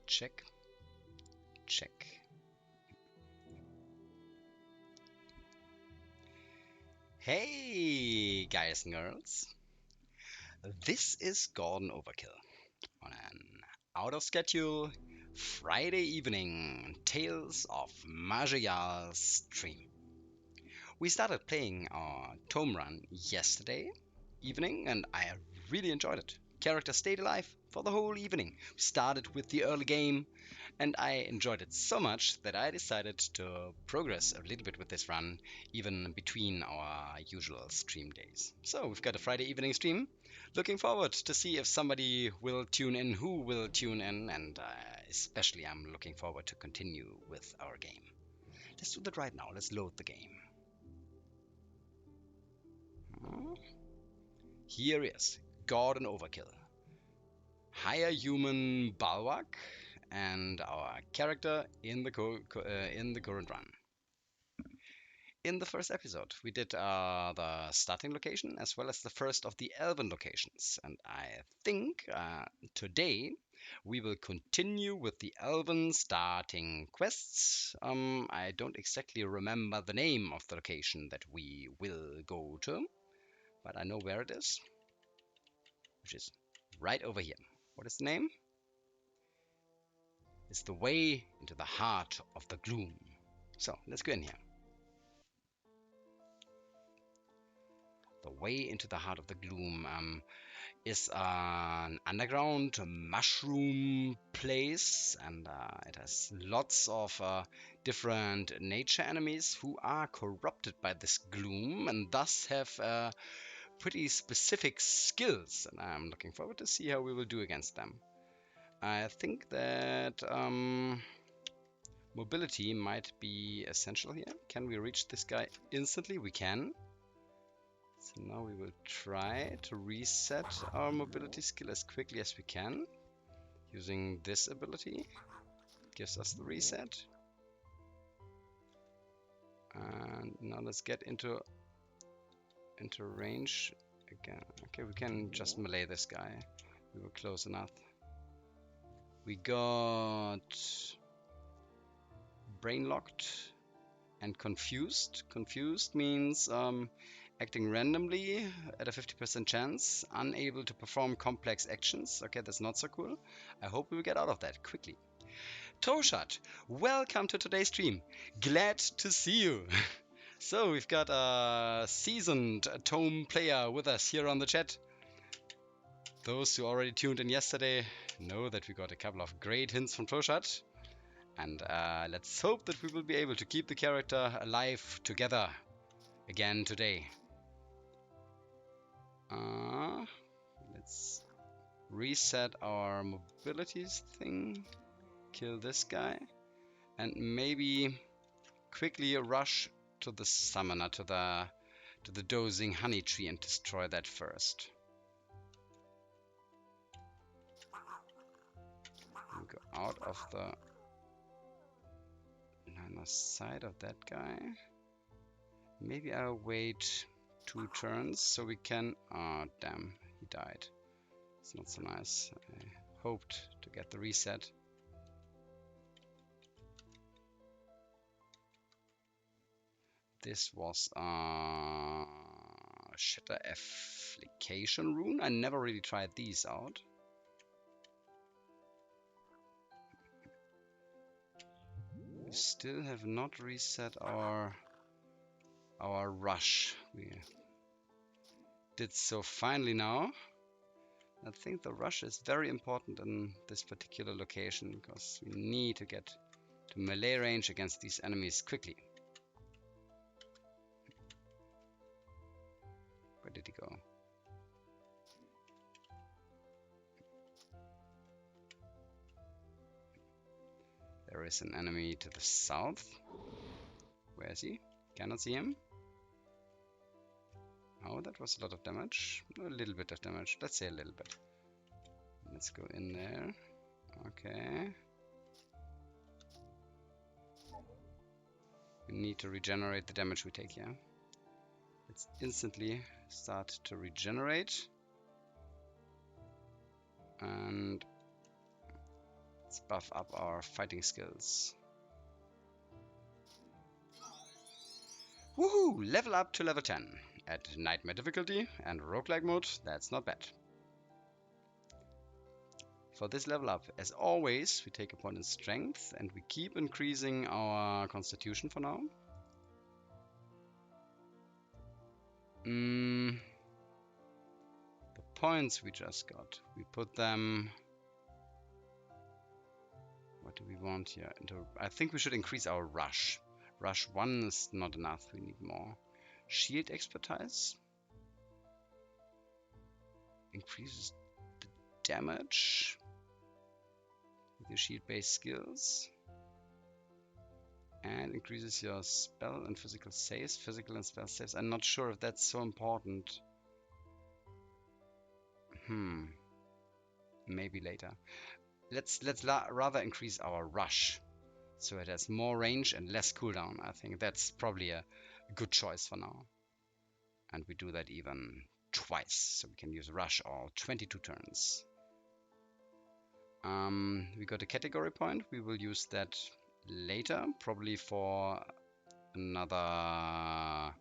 check, check. Hey guys and girls, this is Gordon Overkill on an out of schedule Friday evening Tales of Majayal stream. We started playing our ToME run yesterday evening and I really enjoyed it. Characters stayed alive for the whole evening. We started with the early game and I enjoyed it so much that I decided to progress a little bit with this run, even between our usual stream days. So we've got a Friday evening stream. Looking forward to see if somebody will tune in, who will tune in, and especially I'm looking forward to continue with our game. Let's do that right now. Let's load the game. Here is God and Overkill. Higher human Bulwark and our character in the current run. In the first episode, we did the starting location as well as the first of the elven locations, and I think today we will continue with the elven starting quests. I don't exactly remember the name of the location that we will go to, but I know where it is, which is right over here. What is the name? It's the way into the heart of the Gloom. So let's go in here. The way into the heart of the Gloom is an underground mushroom place, and it has lots of different nature enemies who are corrupted by this gloom and thus have pretty specific skills, and I'm looking forward to see how we will do against them. I think that mobility might be essential here. Can we reach this guy instantly? We can. So now we will try to reset our mobility skill as quickly as we can. Using this ability. Gives us the reset. And now let's get into range again. Okay, we can just melee this guy. We were close enough. We got brain locked and confused. Confused means acting randomly at a 50% chance, unable to perform complex actions. Okay, that's not so cool. I hope we will get out of that quickly. Toshat, welcome to today's stream. Glad to see you. So we've got a seasoned ToME player with us here on the chat. Those who already tuned in yesterday know that we got a couple of great hints from Toshat. And let's hope that we will be able to keep the character alive together again today. Let's reset our mobilities thing, kill this guy, and maybe quickly rush to the summoner, to the dozing honey tree and destroy that first. And go out of the line of sight of that guy. Maybe I'll wait 2 turns so we can... Oh, damn, he died. It's not so nice. I hoped to get the reset. This was a Shatter Afflication rune. I never really tried these out. We still have not reset our rush. We did so finally now. I think the rush is very important in this particular location because we need to get to melee range against these enemies quickly. Where did he go? There is an enemy to the south. Where is he? Cannot see him. Oh, that was a lot of damage. A little bit of damage. Let's say a little bit. Let's go in there. Okay. We need to regenerate the damage we take here. Let's instantly start to regenerate. And Let's buff up our fighting skills. Woohoo! Level up to level 10. At Nightmare difficulty and roguelike mode, that's not bad. For this level up, as always, we take a point in strength and we keep increasing our constitution for now. The points we just got, we put them... What do we want here? I think we should increase our rush. Rush 1 is not enough, we need more. Shield expertise. Increases the damage with your shield-based skills. And increases your spell and physical saves. Physical and spell saves. I'm not sure if that's so important. Maybe later. Let's rather increase our rush, so it has more range and less cooldown. I think that's probably a good choice for now. And we do that even twice, so we can use rush all 22 turns. We got a category point. We will use that later, probably for another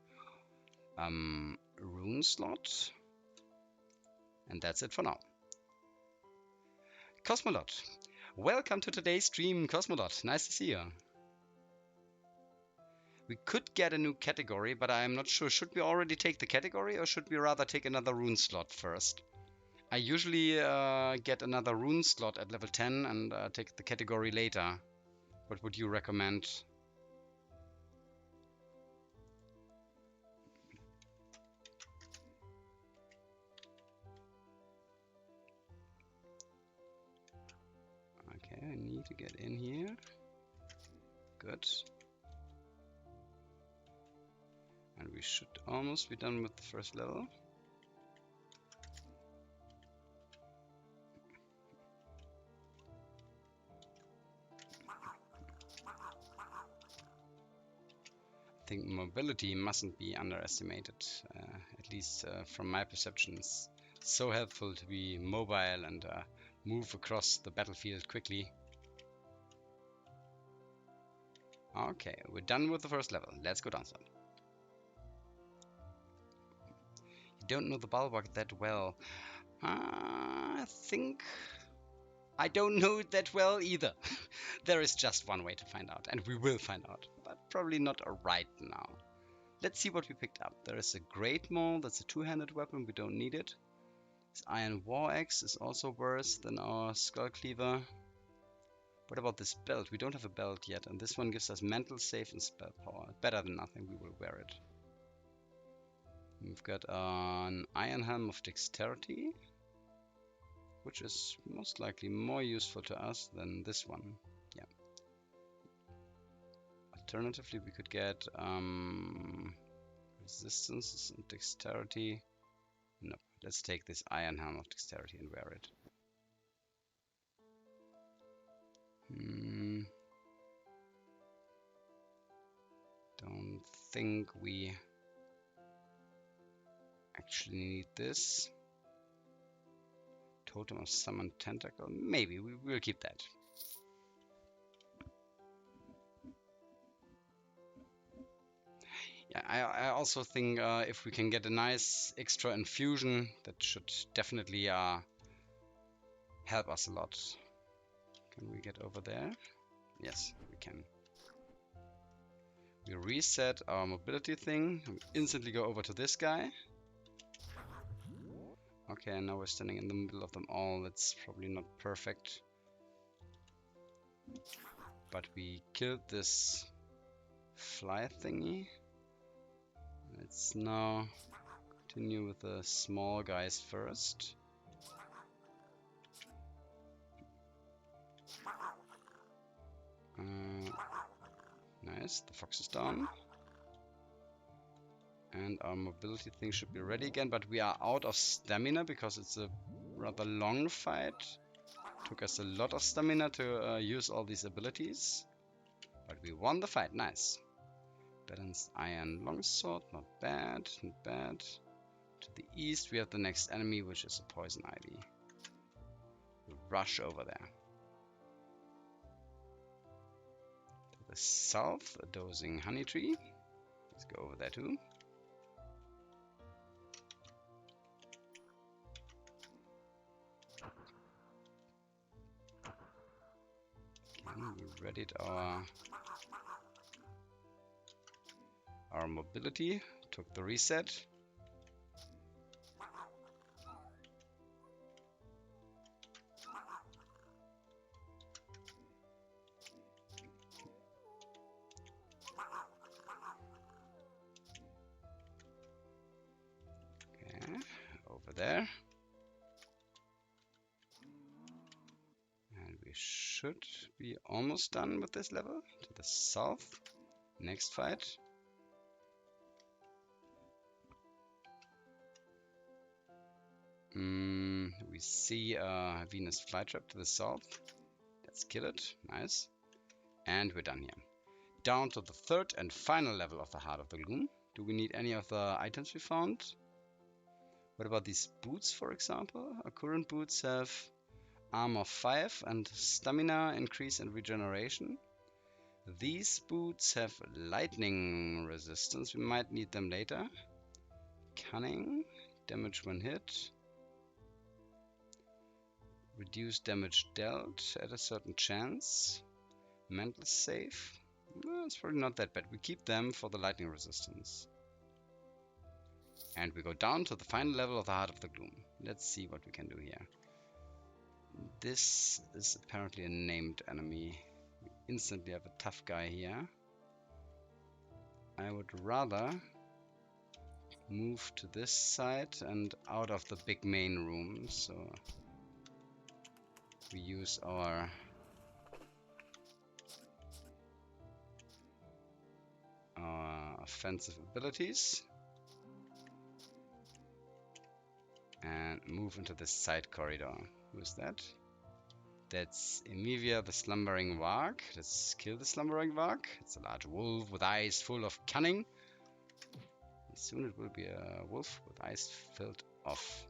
rune slot. And that's it for now. Cosmolot. Welcome to today's stream, Cosmolot. Nice to see you. We could get a new category, but I'm not sure. Should we already take the category or should we rather take another rune slot first? I usually get another rune slot at level 10 and take the category later. What would you recommend? Okay, I need to get in here. Good. And we should almost be done with the first level. I think mobility mustn't be underestimated, at least from my perceptions. So helpful to be mobile and move across the battlefield quickly. Okay, we're done with the first level. Let's go down some. You don't know the Bulwark that well. I think I don't know it that well either. There is just one way to find out, and we will find out, but probably not right now. Let's see what we picked up. There is a Great Maul, that's a two-handed weapon, we don't need it. This Iron War Axe is also worse than our Skull Cleaver. What about this belt? We don't have a belt yet, and this one gives us mental save and spell power. Better than nothing, we will wear it. We've got an Iron Helm of Dexterity, which is most likely more useful to us than this one. Yeah. Alternatively, we could get resistance and dexterity. No, let's take this Iron Helm of Dexterity and wear it. Don't think we actually need this. Totem of Summoned Tentacle. Maybe we will keep that. Yeah, I also think if we can get a nice extra infusion, that should definitely help us a lot. Can we get over there? Yes, we can. We reset our mobility thing. We instantly go over to this guy. Okay, and now we're standing in the middle of them all. That's probably not perfect. But we killed this fly thingy. Let's now continue with the small guys first. Nice, the fox is down. And our mobility thing should be ready again, but we are out of stamina because it's a rather long fight. Took us a lot of stamina to use all these abilities. But we won the fight, nice. Balanced Iron Longsword, not bad, not bad. To the east we have the next enemy, which is a Poison Ivy. We'll rush over there. the south, a dozing honey tree. Let's go over there too. We readied our mobility, took the reset. Okay, over there. And we should be almost done with this level. To the south, next fight. We see a Venus flytrap to the south. Let's kill it. Nice. And we're done here. Down to the third and final level of the Heart of the Gloom. Do we need any of the items we found? What about these boots, for example? Our current boots have armor 5 and stamina increase and regeneration. These boots have lightning resistance. We might need them later. Cunning. Damage when hit. Reduce damage dealt at a certain chance. Mental save. Well, it's probably not that bad. We keep them for the lightning resistance. And we go down to the final level of the Heart of the Gloom. Let's see what we can do here. This is apparently a named enemy. We instantly have a tough guy here. I would rather move to this side and out of the big main room. So we use our offensive abilities and move into this side corridor. Who is that? That's Emivia the Slumbering Varg. Let's kill the Slumbering Varg. It's a large wolf with eyes full of cunning. And soon it will be a wolf with eyes filled off.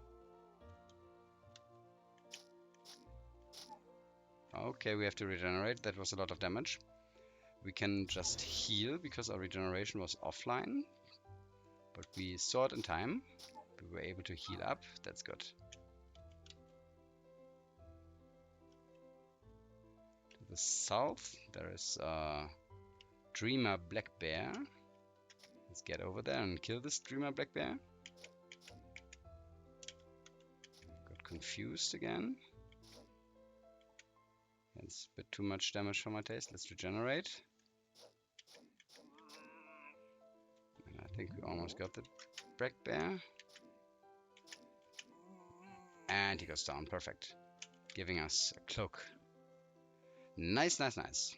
Okay, we have to regenerate. That was a lot of damage. We can just heal because our regeneration was offline. But we saw it in time. We were able to heal up. That's good. To the south, there is a Dreamer Black Bear. Let's get over there and kill this Dreamer Black Bear. Got confused again. It's a bit too much damage for my taste. Let's regenerate. And I think we almost got the Black Bear. And he goes down. Perfect. Giving us a cloak. Nice, nice, nice.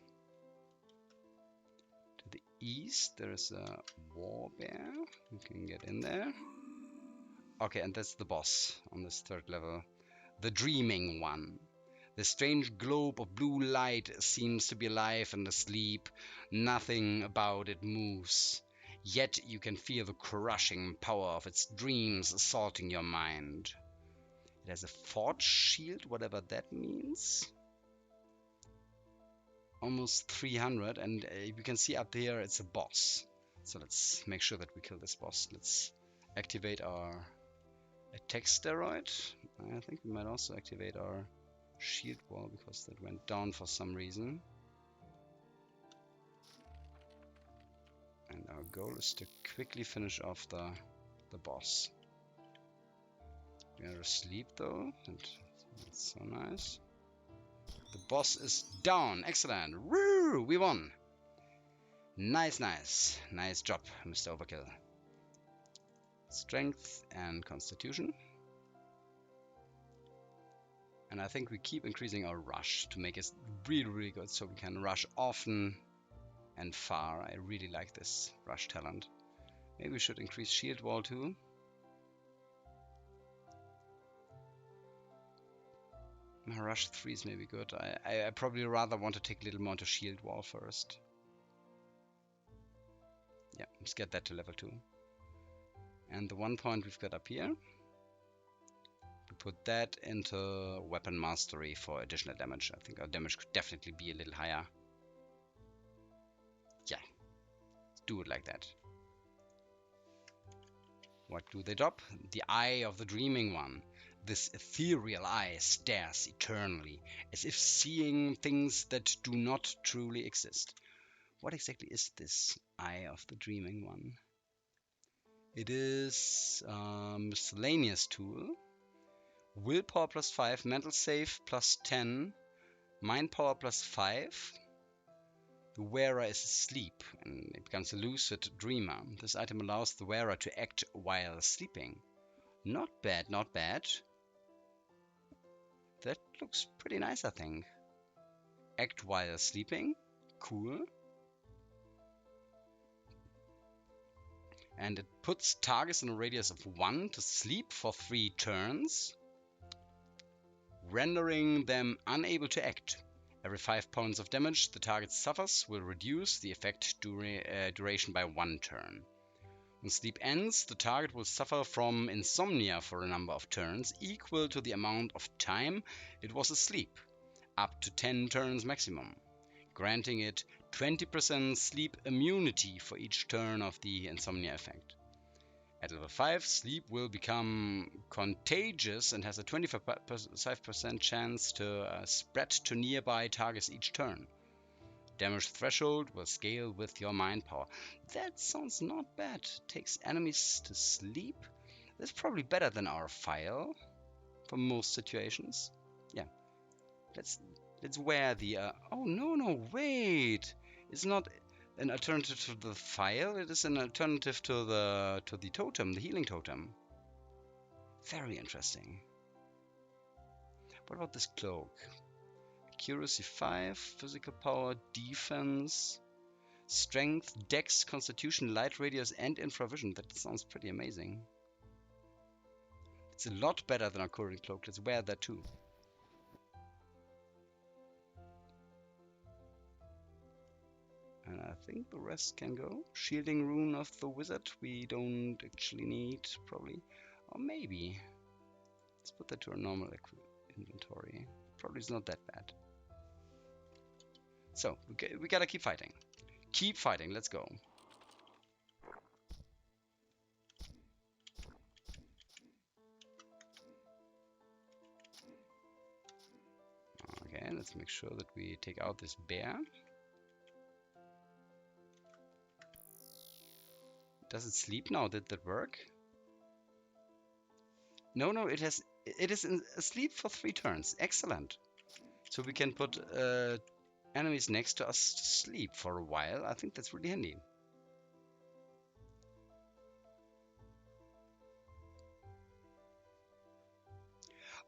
To the east, there is a war bear. We can get in there. Okay, and that's the boss on this third level. The Dreaming One. The strange globe of blue light seems to be alive and asleep. Nothing about it moves. Yet you can feel the crushing power of its dreams assaulting your mind. It has a forge shield, whatever that means. Almost 300, and you can see up there it's a boss. So let's make sure that we kill this boss. Let's activate our attack steroid. I think we might also activate our shield wall because that went down for some reason. And our goal is to quickly finish off the boss. We are asleep though, and that's so nice. The boss is down. Excellent. Woo! We won. Nice, nice. Nice job, Mr. Overkill. Strength and Constitution. And I think we keep increasing our rush to make it really, really good so we can rush often and far. I really like this rush talent. Maybe we should increase shield wall too. Rush 3 is maybe good. I probably rather want to take a little more into shield wall first. Yeah, let's get that to level 2. And the 1 point we've got up here, we put that into weapon mastery for additional damage. I think our damage could definitely be a little higher. do it like that. What do they drop? The Eye of the Dreaming One. This ethereal eye stares eternally, as if seeing things that do not truly exist. What exactly is this Eye of the Dreaming One? It is miscellaneous tool. Willpower plus 5, mental save plus 10, mind power plus 5. The wearer is asleep and it becomes a lucid dreamer. This item allows the wearer to act while sleeping. Not bad, not bad. That looks pretty nice, I think. Act while sleeping. Cool. And it puts targets in a radius of 1 to sleep for 3 turns, rendering them unable to act. Every 5 points of damage the target suffers will reduce the effect duration by 1 turn. When sleep ends, the target will suffer from insomnia for a number of turns equal to the amount of time it was asleep, up to 10 turns maximum, granting it 20% sleep immunity for each turn of the insomnia effect. At level 5, sleep will become contagious and has a 25% chance to spread to nearby targets each turn. Damage threshold will scale with your mind power. That sounds not bad. Takes enemies to sleep. That's probably better than our file for most situations. Yeah. Let's wear the oh no, wait. It's not an alternative to the file, it is an alternative to the totem, the healing totem. Very interesting. What about this cloak? Accuracy 5, physical power, defense, strength, dex, constitution, light radius, and infravision. That sounds pretty amazing. It's a lot better than our current cloak. Let's wear that too. And I think the rest can go. Shielding rune of the wizard we don't actually need, probably. Or maybe. Let's put that to our normal inventory. Probably is not that bad. So, we gotta keep fighting. Keep fighting, let's go. Okay, let's make sure that we take out this bear. Does it sleep now? Did that work? No, it is asleep for 3 turns. Excellent. So we can put enemies next to us to sleep for a while. I think that's really handy.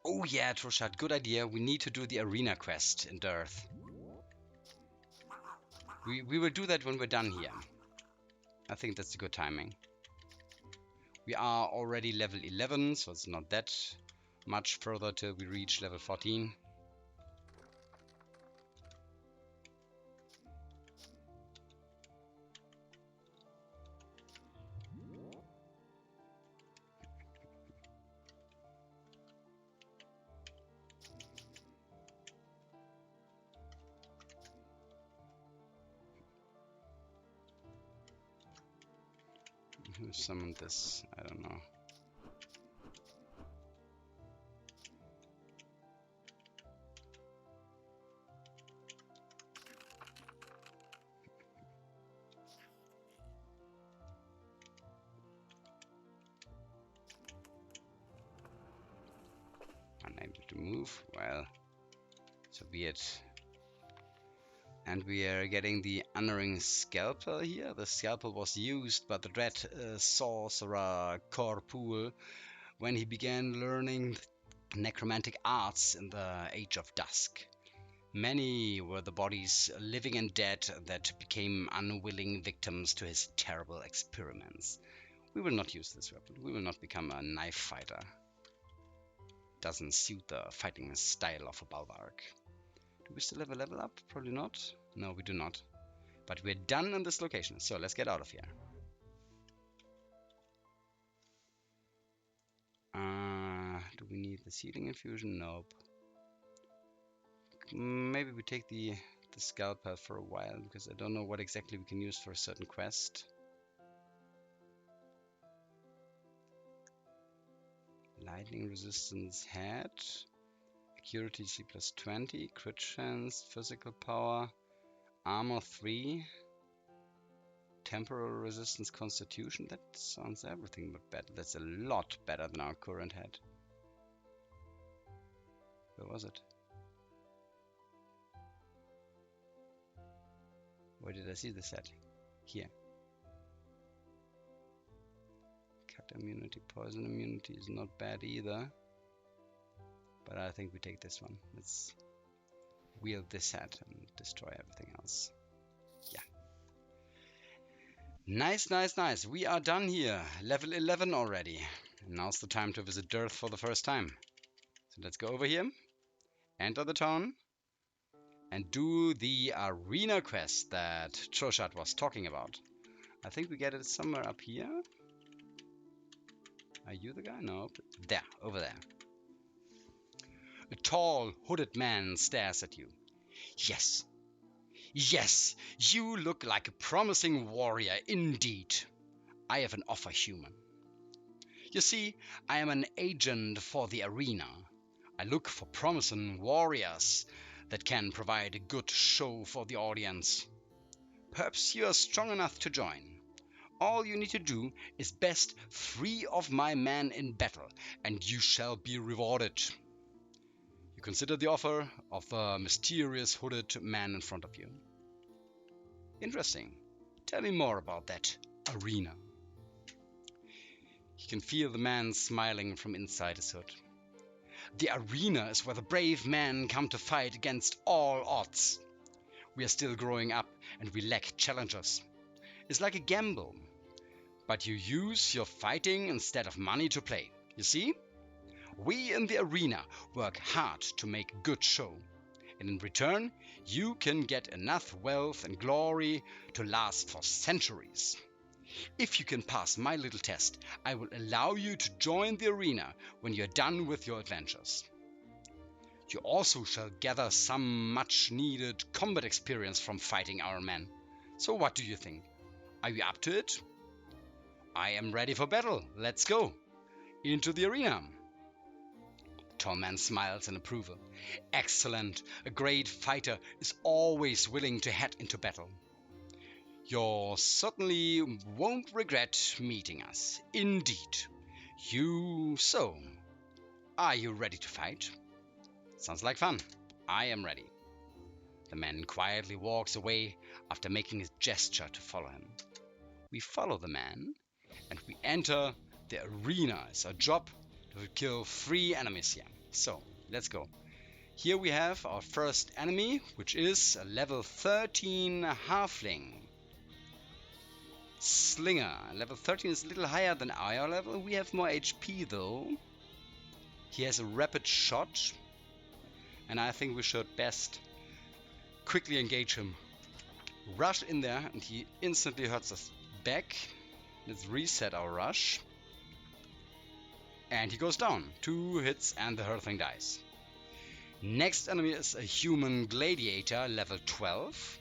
Oh yeah, Troshat, good idea. We need to do the arena quest in Dearth. We will do that when we're done here. I think that's a good timing. We are already level 11, so it's not that much further till we reach level 14. Who summoned this? I don't know. Unable to move. Well, so be it. And we are getting the Unerring Scalpel here. The scalpel was used by the dread sorcerer Corpool when he began learning necromantic arts in the Age of Dusk. Many were the bodies, living and dead, that became unwilling victims to his terrible experiments. We will not use this weapon. We will not become a knife fighter. Doesn't suit the fighting style of a Bulwark. Do we still have a level up? Probably not. No, we do not. But we're done in this location, so let's get out of here. Do we need the sealing infusion? Nope. Maybe we take the the scalpel for a while, because I don't know what exactly we can use for a certain quest. Lightning resistance head. Accuracy plus 20. Crit chance. Physical power. Armor 3. Temporal resistance constitution. That sounds everything but better. That's a lot better than our current head. Where was it? Where did I see this at? Here. Cut immunity, poison immunity is not bad either. But I think we take this one. Let's wield this head and destroy everything else. Yeah. Nice, nice, nice. We are done here. Level 11 already. And now's the time to visit Dearth for the first time. So let's go over here. Enter the town. And do the arena quest that Troshat was talking about. I think we get it somewhere up here. Are you the guy? No. There, over there. A tall, hooded man stares at you. Yes. Yes, you look like a promising warrior indeed. I have an offer, human. You see, I am an agent for the arena. I look for promising warriors that can provide a good show for the audience. Perhaps you are strong enough to join. All you need to do is best 3 of my men in battle, and you shall be rewarded. You consider the offer of the mysterious hooded man in front of you. Interesting. Tell me more about that arena. You can feel the man smiling from inside his hood. The arena is where the brave men come to fight against all odds. We are still growing up and we lack challengers. It's like a gamble, but you use your fighting instead of money to play. You see? We in the arena work hard to make a good show, and in return, you can get enough wealth and glory to last for centuries. If you can pass my little test, I will allow you to join the arena when you're done with your adventures. You also shall gather some much-needed combat experience from fighting our men. So what do you think? Are you up to it? I am ready for battle. Let's go. Into the arena. The tall man smiles in approval. Excellent. A great fighter is always willing to head into battle. You certainly won't regret meeting us. Indeed. So, are you ready to fight? Sounds like fun. I am ready. The man quietly walks away after making a gesture to follow him. We follow the man, and we enter the arena. It's our job to kill 3 enemies here. So, let's go. Here we have our first enemy, which is a level 13 Halfling. Slinger. Level 13 is a little higher than our level. We have more HP though. He has a rapid shot, and I think we should best quickly engage him. Rush in there, and he instantly hurts us back. Let's reset our rush. And he goes down. 2 hits and the Halfling dies. Next enemy is a human gladiator, level 12.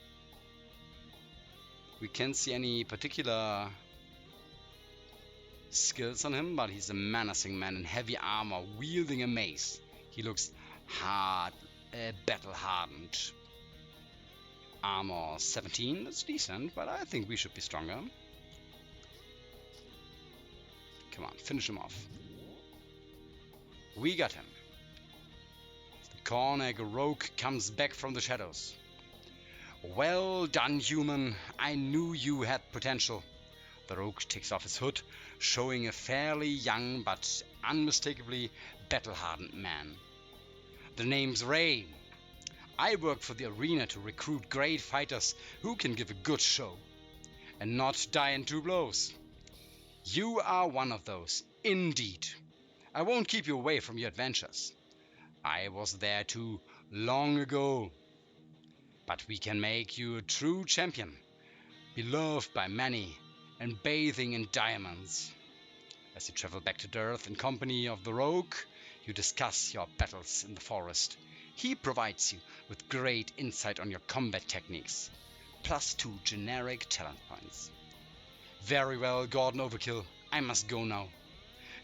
We can't see any particular skills on him, but he's a menacing man in heavy armor, wielding a mace. He looks battle-hardened. Armor 17, that's decent, but I think we should be stronger. Come on, finish him off. We got him. The Cornegg rogue comes back from the shadows. Well done, human. I knew you had potential. The rogue takes off his hood, showing a fairly young but unmistakably battle-hardened man. The name's Ray. I work for the arena to recruit great fighters who can give a good show and not die in 2 blows. You are one of those, indeed. I won't keep you away from your adventures. I was there too, long ago. But we can make you a true champion, beloved by many, and bathing in diamonds. As you travel back to Dearth in company of the rogue, you discuss your battles in the forest. He provides you with great insight on your combat techniques, +2 generic talent points. Very well, Gordon Overkill. I must go now.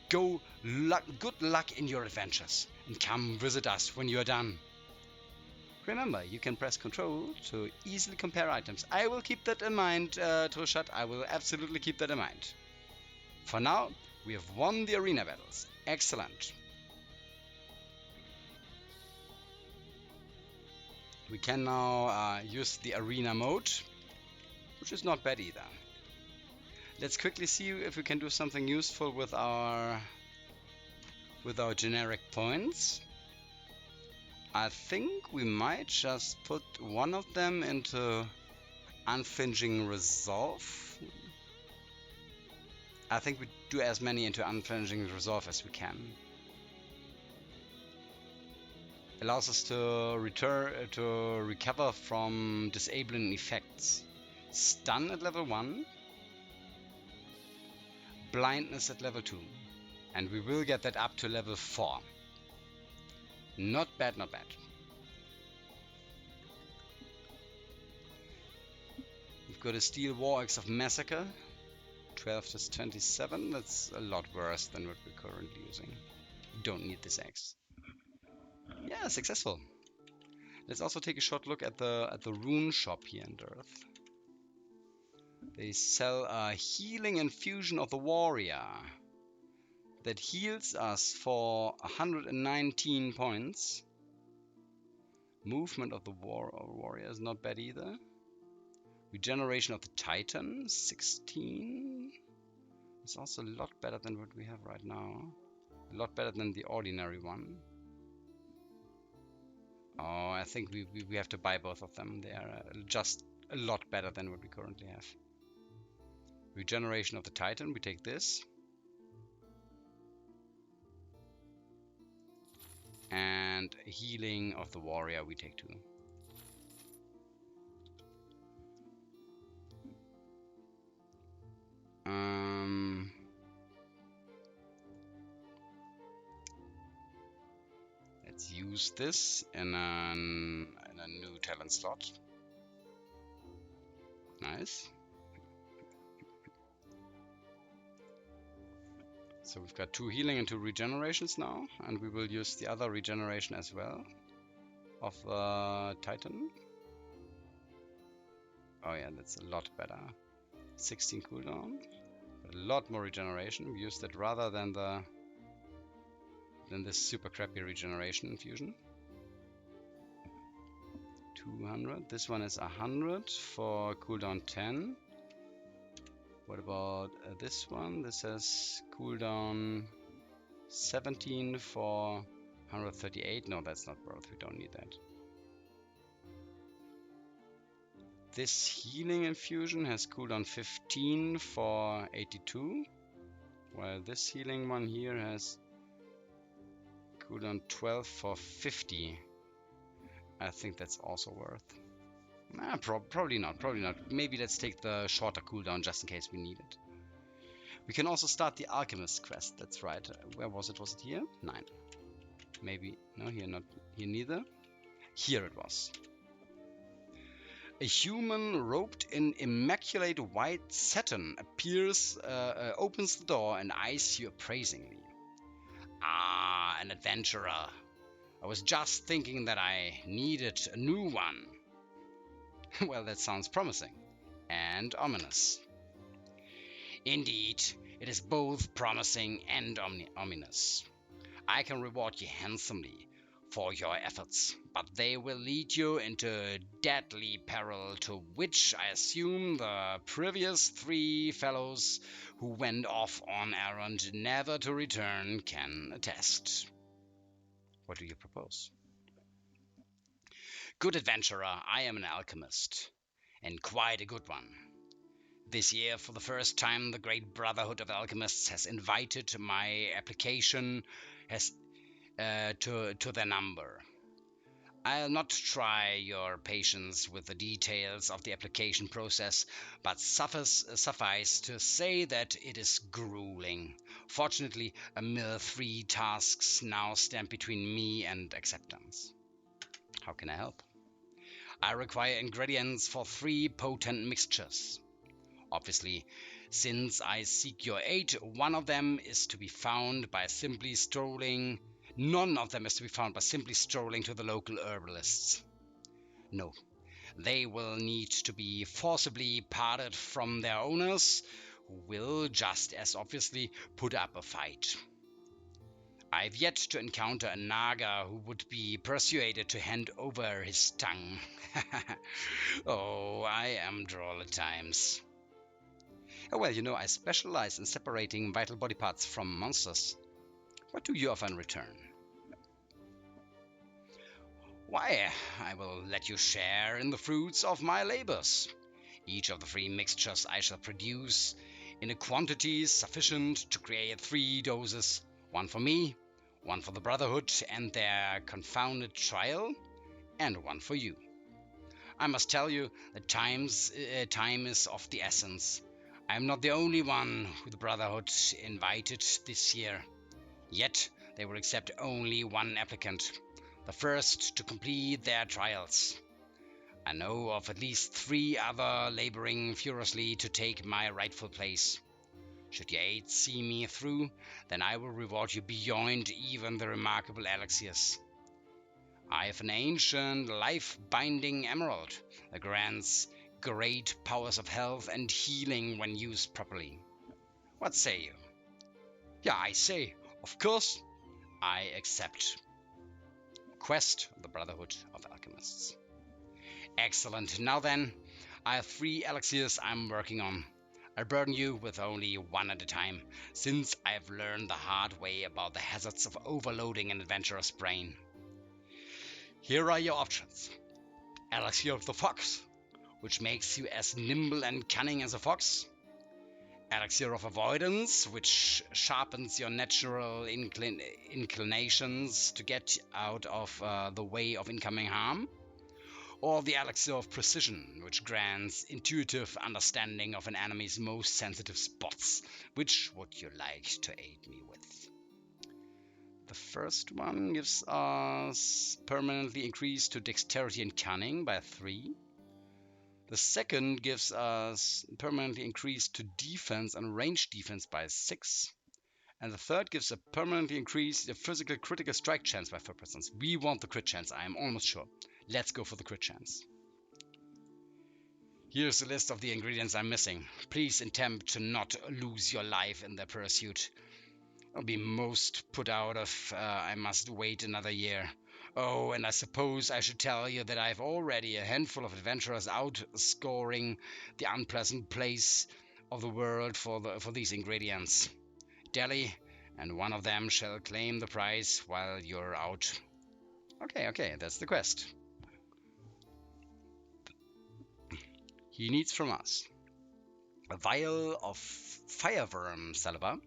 Good luck in your adventures, and come visit us when you are done. Remember, you can press Control to easily compare items. I will keep that in mind, Trushat. I will absolutely keep that in mind. For now, we have won the arena battles. Excellent. We can now use the arena mode, which is not bad either. Let's quickly see if we can do something useful with our generic points. I think we might just put one of them into unflinching resolve. I think we do as many into unflinching resolve as we can. Allows us to recover from disabling effects. Stun at level 1. Blindness at level 2. And we will get that up to level 4. Not bad, not bad. We've got a Steel War Axe of Massacre. 12 to 27. That's a lot worse than what we're currently using. Don't need this axe. Yeah, successful. Let's also take a short look at the rune shop here in Earth. They sell a healing infusion of the warrior that heals us for 119 points. Movement of the warrior is not bad either. Regeneration of the Titan, 16. It's also a lot better than what we have right now. A lot better than the ordinary one. Oh, I think we have to buy both of them. They are just a lot better than what we currently have. Regeneration of the Titan, we take this. And healing of the warrior, we take 2. Let's use this in a new talent slot. Nice. So we've got 2 healing and 2 regenerations now, and we will use the other regeneration as well of the Titan. Oh yeah, that's a lot better. 16 cooldown, but a lot more regeneration. We use that rather than this super crappy regeneration infusion. 200. This one is 100 for cooldown 10. What about this one? This has cooldown 17 for 138. No, that's not worth. We don't need that. This healing infusion has cooldown 15 for 82, while this healing one here has cooldown 12 for 50. I think that's also worth. Nah, probably not. Maybe let's take the shorter cooldown just in case we need it. We can also start the Alchemist Quest. That's right. Where was it? Was it here? 9. Maybe. No, here not. Here neither. Here it was. A human robed in immaculate white satin appears, opens the door and eyes you appraisingly. Ah, an adventurer. I was just thinking that I needed a new one. Well, that sounds promising and ominous. Indeed, it is both promising and ominous. I can reward you handsomely for your efforts, but they will lead you into deadly peril to which I assume the previous 3 fellows who went off on errand never to return can attest. What do you propose? Good adventurer, I am an alchemist, and quite a good one. This year, for the first time, the Great Brotherhood of Alchemists has invited my application to their number. I'll not try your patience with the details of the application process, but suffice to say that it is grueling. Fortunately, a mere 3 tasks now stand between me and acceptance. How can I help? I require ingredients for 3 potent mixtures. Obviously, since I seek your aid, one of them is to be found by simply strolling. None of them is to be found by simply strolling to the local herbalists. No, they will need to be forcibly parted from their owners, who will just as obviously put up a fight. I've yet to encounter a Naga who would be persuaded to hand over his tongue. Oh, I am droll at times. Oh, well, I specialize in separating vital body parts from monsters. What do you offer in return? Why, I will let you share in the fruits of my labors. Each of the 3 mixtures I shall produce in a quantity sufficient to create 3 doses, one for me, one for the Brotherhood and their confounded trial, and one for you. I must tell you that time is of the essence. I am not the only one who the Brotherhood invited this year. Yet they will accept only one applicant, the first to complete their trials. I know of at least 3 other laboring furiously to take my rightful place. Should your aid see me through, then I will reward you beyond even the remarkable elixirs. I have an ancient, life-binding emerald that grants great powers of health and healing when used properly. What say you? Yeah, I say, of course, I accept. Quest of the Brotherhood of Alchemists. Excellent. Now then, I have 3 elixirs I'm working on. I'll burden you with only one at a time, since I've learned the hard way about the hazards of overloading an adventurer's brain. Here are your options. Elixir of the Fox, which makes you as nimble and cunning as a fox. Elixir of Avoidance, which sharpens your natural inclinations to get out of the way of incoming harm. Or the Elixir of Precision, which grants intuitive understanding of an enemy's most sensitive spots. Which would you like to aid me with? The first one gives us permanently increased to Dexterity and Cunning by 3. The second gives us permanently increased to Defense and Range Defense by 6. And the third gives a permanently increased physical critical strike chance by 4%. We want the crit chance, I am almost sure. Let's go for the crit chance. Here's the list of the ingredients I'm missing. Please attempt to not lose your life in the pursuit. I'll be most put out if I must wait another year. Oh, and I suppose I should tell you that I've already a handful of adventurers outscoring the unpleasant place of the world for these ingredients. Delhi, and one of them shall claim the prize while you're out. Okay, that's the quest. He needs from us a vial of fireworm saliva.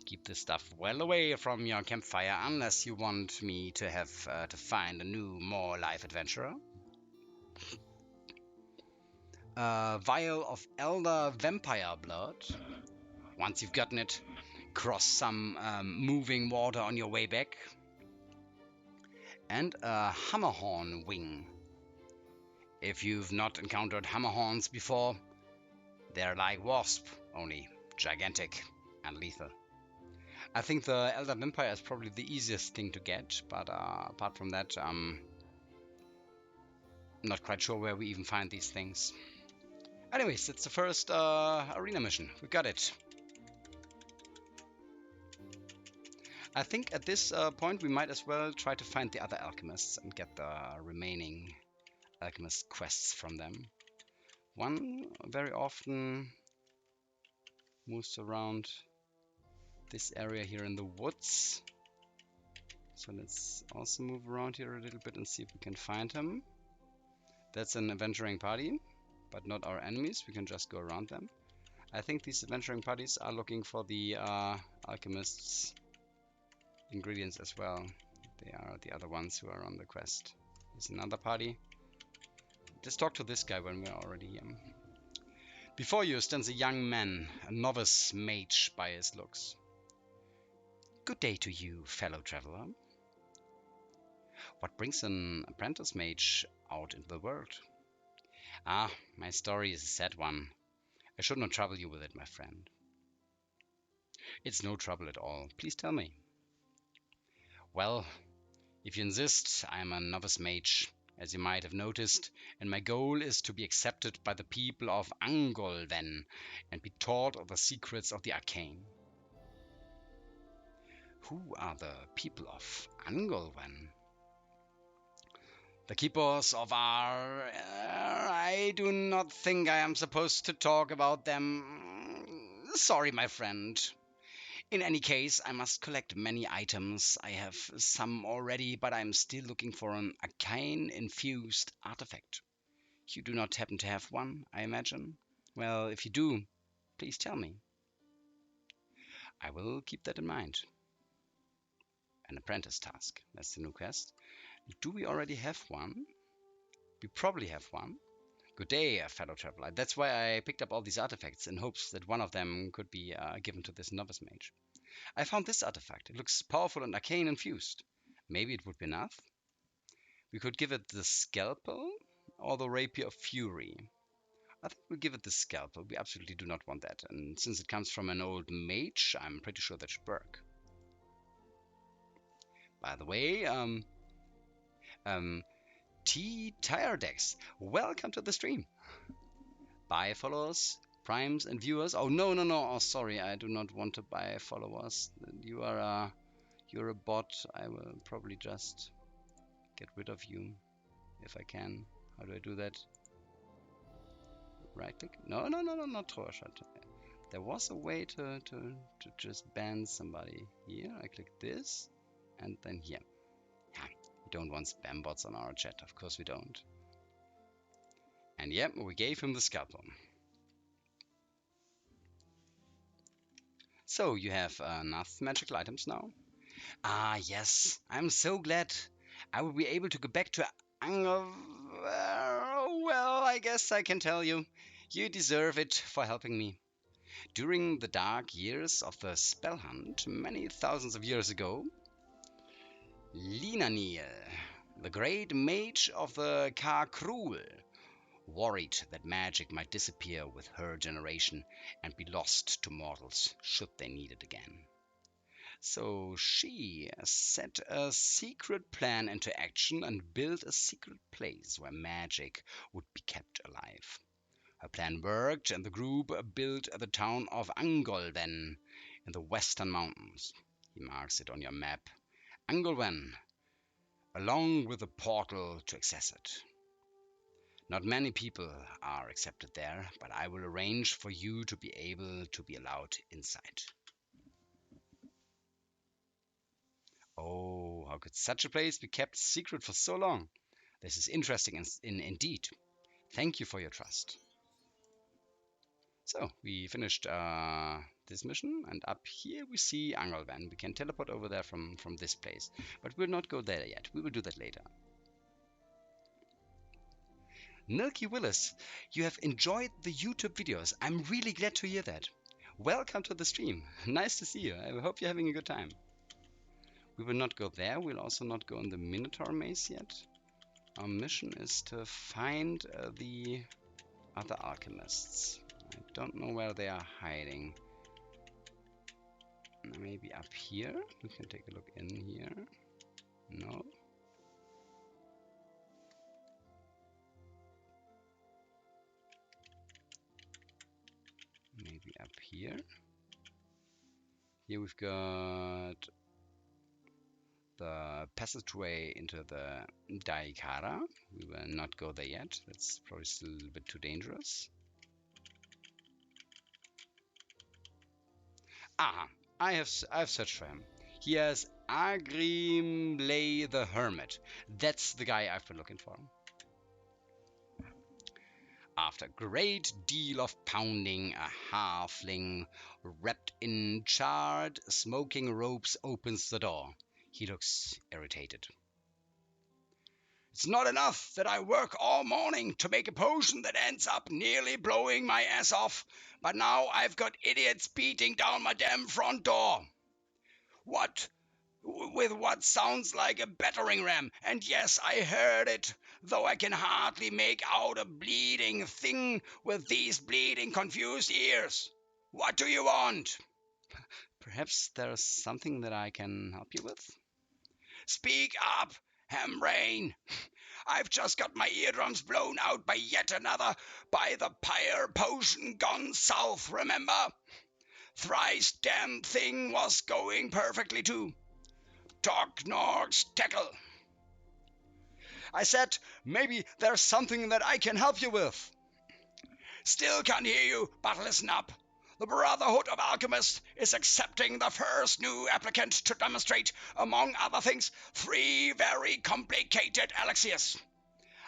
Keep this stuff well away from your campfire unless you want me to have to find a new, more live adventurer. A vial of elder vampire blood. Once you've gotten it, cross some moving water on your way back. And a hammerhorn wing. If you've not encountered hammerhorns before, they're like wasp, only gigantic and lethal. I think the elder vampire is probably the easiest thing to get, but apart from that, I'm not quite sure where we even find these things. Anyways, it's the first arena mission. We got it. I think at this point we might as well try to find the other alchemists and get the remaining Alchemist quests from them. One very often moves around this area here in the woods. So let's also move around here a little bit and see if we can find him. That's an adventuring party, but not our enemies. We can just go around them. I think these adventuring parties are looking for the alchemists' ingredients as well. They are the other ones who are on the quest. There's another party. Let's talk to this guy when we're already here. Before you stands a young man, a novice mage by his looks. Good day to you, fellow traveler. What brings an apprentice mage out into the world? Ah, my story is a sad one. I should not trouble you with it, my friend. It's no trouble at all. Please tell me. Well, if you insist, I am a novice mage, as you might have noticed, and my goal is to be accepted by the people of Angolven and be taught of the secrets of the arcane. Who are the people of Angolven? The keepers of our... I do not think I am supposed to talk about them. Sorry, my friend. In any case, I must collect many items. I have some already, but I'm still looking for an arcane-infused artifact. You do not happen to have one, I imagine? Well, if you do, please tell me. I will keep that in mind. An apprentice task. That's the new quest. Do we already have one? We probably have one. Good day, fellow traveler. That's why I picked up all these artifacts in hopes that one of them could be given to this novice mage. I found this artifact. It looks powerful and arcane infused. Maybe it would be enough. We could give it the scalpel or the rapier of fury. I think we'll give it the scalpel. We absolutely do not want that. And since it comes from an old mage, I'm pretty sure that should work. By the way, T-Tiredex, welcome to the stream. Buy followers, primes, and viewers. Oh, no. Oh, sorry, I do not want to buy followers. You're a bot. I will probably just get rid of you if I can. How do I do that? Right click? No, not Trauerschat. There was a way to just ban somebody. Here, I click this, and then here. Yeah, we don't want spam bots on our chat. Of course we don't. And yep, we gave him the scalpel. So, you have enough magical items now? Ah, yes. I'm so glad. I will be able to go back to Angel. Well, I guess I can tell you. You deserve it for helping me. During the dark years of the Spell Hunt, many thousands of years ago, Linaniel, the great mage of the Karkrul, worried that magic might disappear with her generation and be lost to mortals should they need it again. So she set a secret plan into action and built a secret place where magic would be kept alive. Her plan worked, and the group built the town of Angolven in the western mountains. He marks it on your map. Angolven, along with a portal to access it. Not many people are accepted there, but I will arrange for you to be able to be allowed inside. Oh, how could such a place be kept secret for so long? This is interesting indeed. Thank you for your trust. So, we finished this mission, and up here we see Angolven. We can teleport over there from this place, but we'll not go there yet. We will do that later. Milky Willis, you have enjoyed the YouTube videos. I'm really glad to hear that. Welcome to the stream. Nice to see you. I hope you're having a good time. We will not go there. We'll also not go in the Minotaur Maze yet. Our mission is to find the other alchemists. I don't know where they are hiding. Maybe up here? We can take a look in here. No. Maybe up here. Here we've got the passageway into the Daikara. We will not go there yet. That's probably still a little bit too dangerous. Aha! I've searched for him. He has Agrimlay the Hermit. That's the guy I've been looking for. After a great deal of pounding, a halfling wrapped in charred, smoking ropes opens the door. He looks irritated. It's not enough that I work all morning to make a potion that ends up nearly blowing my ass off, but now I've got idiots beating down my damn front door. What with what sounds like a battering ram. And yes, I heard it, though I can hardly make out a bleeding thing with these bleeding, confused ears. What do you want? Perhaps there's something that I can help you with? Speak up, Hambrain. I've just got my eardrums blown out by yet another, by the pyre potion gone south, remember? Thrice damn thing was going perfectly too. Talk Norks tackle. I said, maybe there's something that I can help you with. Still can't hear you, but listen up. The Brotherhood of Alchemists is accepting the first new applicant to demonstrate, among other things, 3 very complicated elixirs.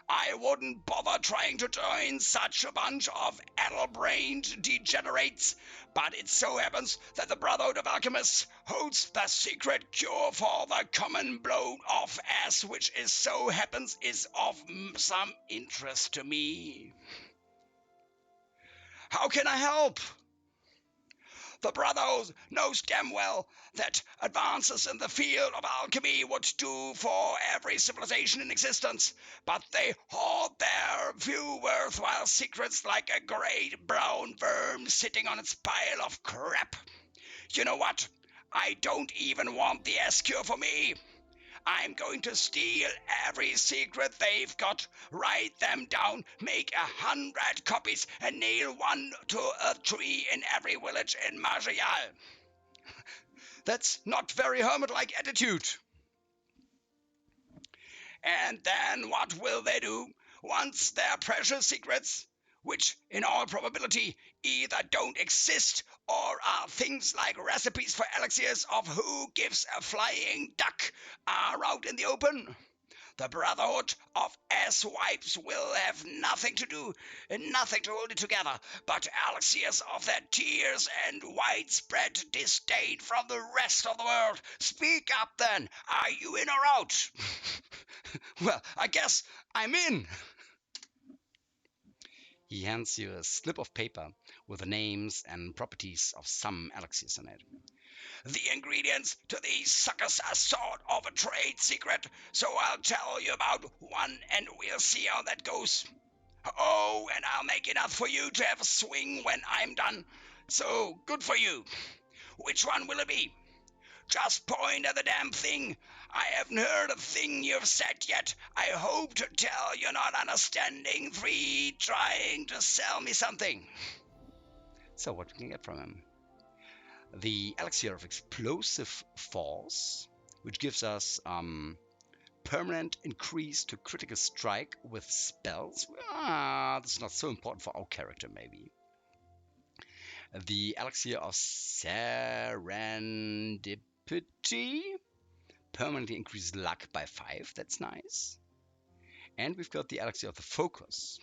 I wouldn't bother trying to join such a bunch of addle-brained degenerates, but it so happens that the Brotherhood of Alchemists holds the secret cure for the common blown-off ass, which is so happens is of some interest to me. How can I help? The Brotherhood knows damn well that advances in the field of alchemy would do for every civilization in existence, but they hoard their few worthwhile secrets like a great brown worm sitting on its pile of crap. You know what? I don't even want the S-cure for me. I'm going to steal every secret they've got, write them down, make 100 copies, and nail one to a tree in every village in Marjayal. That's not very hermit-like attitude. And then what will they do once their precious secrets, which in all probability either don't exist or are things like recipes for elixirs of who gives a flying duck, are out in the open? The Brotherhood of Ass-Wipes will have nothing to do and nothing to hold it together but elixirs of their tears and widespread disdain from the rest of the world. Speak up then. Are you in or out? Well, I guess I'm in. He hands you a slip of paper with the names and properties of some elixirs on it. The ingredients to these suckers are sort of a trade secret, so I'll tell you about one and we'll see how that goes. Oh, and I'll make enough for you to have a swing when I'm done. So, good for you. Which one will it be? Just point at the damn thing. I haven't heard a thing you've said yet. I hope to tell you're not understanding 3 trying to sell me something. So what can we get from him? The elixir of explosive force, which gives us permanent increase to critical strike with spells. That's not so important for our character, maybe. The elixir of serendipity, permanently increases luck by 5. That's nice. And we've got the elixir of the focus.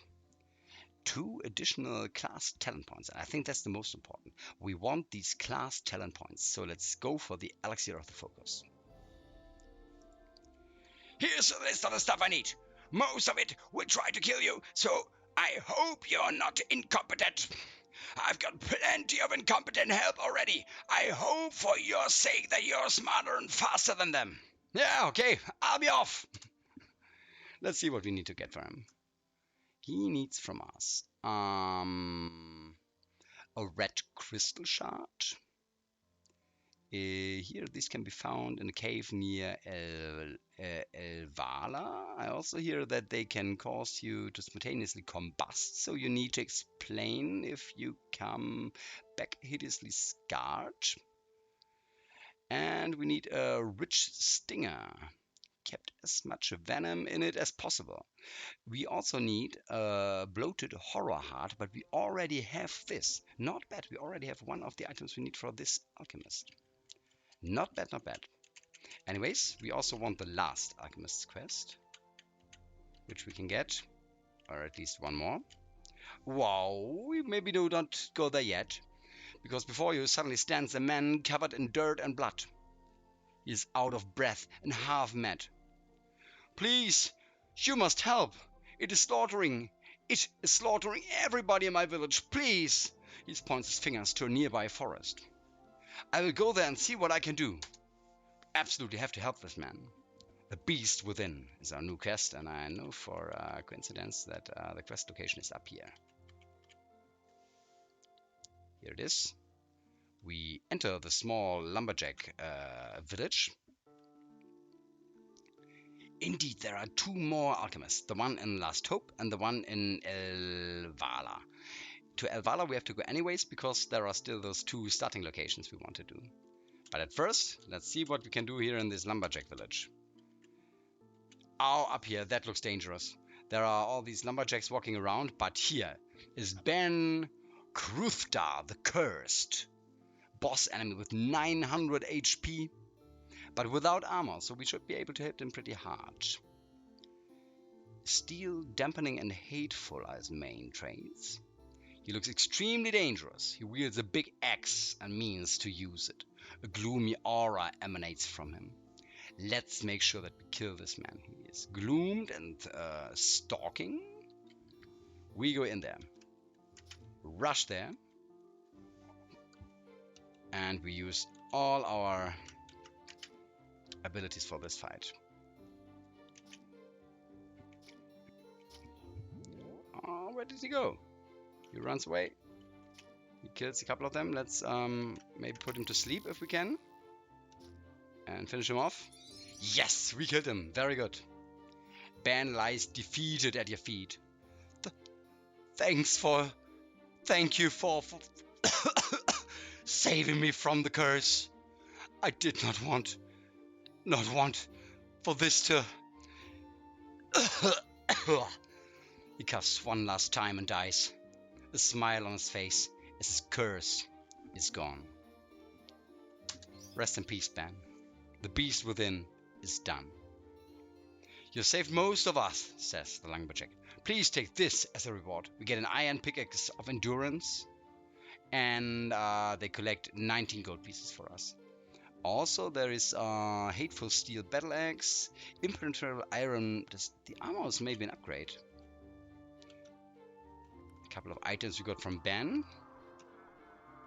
2 additional class talent points. And I think that's the most important. We want these class talent points. So let's go for the elixir of the focus. Here's a list of the stuff I need. Most of it will try to kill you, so I hope you're not incompetent. I've got plenty of incompetent help already. I hope for your sake that you're smarter and faster than them. Yeah, okay, I'll be off. Let's see what we need to get from him. He needs from us a red crystal shard. Here, these can be found in a cave near Elvala. I also hear that they can cause you to spontaneously combust, so you need to explain if you come back hideously scarred. And we need a rich stinger, kept as much venom in it as possible. We also need a bloated horror heart, but we already have this. Not bad, we already have one of the items we need for this alchemist. Not bad, not bad. Anyways, we also want the last Alchemist Quest, which we can get, or at least one more. Wow, we maybe do not go there yet, because before you suddenly stands a man covered in dirt and blood. He is out of breath and half mad. Please, you must help. It is slaughtering everybody in my village. Please. He points his fingers to a nearby forest. I will go there and see what I can do. absolutely have to help this man. The Beast Within is our new quest, and I know for coincidence that the quest location is up here. Here it is. We enter the small lumberjack village. Indeed, there are two more alchemists, the one in Last Hope and the one in El Vala. To El Vala we have to go anyways, because there are still those two starting locations we want to do. But at first, let's see what we can do here in this lumberjack village. Oh, up here, that looks dangerous. There are all these lumberjacks walking around, but here is Ben Krupta, the Cursed. Boss enemy with 900 HP, but without armor, so we should be able to hit him pretty hard. Steel, dampening, and hateful are his main traits. He looks extremely dangerous. He wields a big axe and means to use it. A gloomy aura emanates from him. Let's make sure that we kill this man. He is gloomed and stalking. We go in there. Rush there. And we use all our abilities for this fight. Oh, where did he go? He runs away. He kills a couple of them. Let's maybe put him to sleep if we can. And finish him off. Yes, we killed him. Very good. Ben lies defeated at your feet. Thank you for saving me from the curse. I did not want for this to... He coughs one last time and dies. A smile on his face as his curse is gone. Rest in peace, Ben. The Beast Within is done. You saved most of us, says the lumberjack. Please take this as a reward. We get an iron pickaxe of endurance, and they collect 19 gold pieces for us. Also, there is a hateful steel battle axe, impenetrable iron. The armor is maybe an upgrade. A couple of items we got from Ben.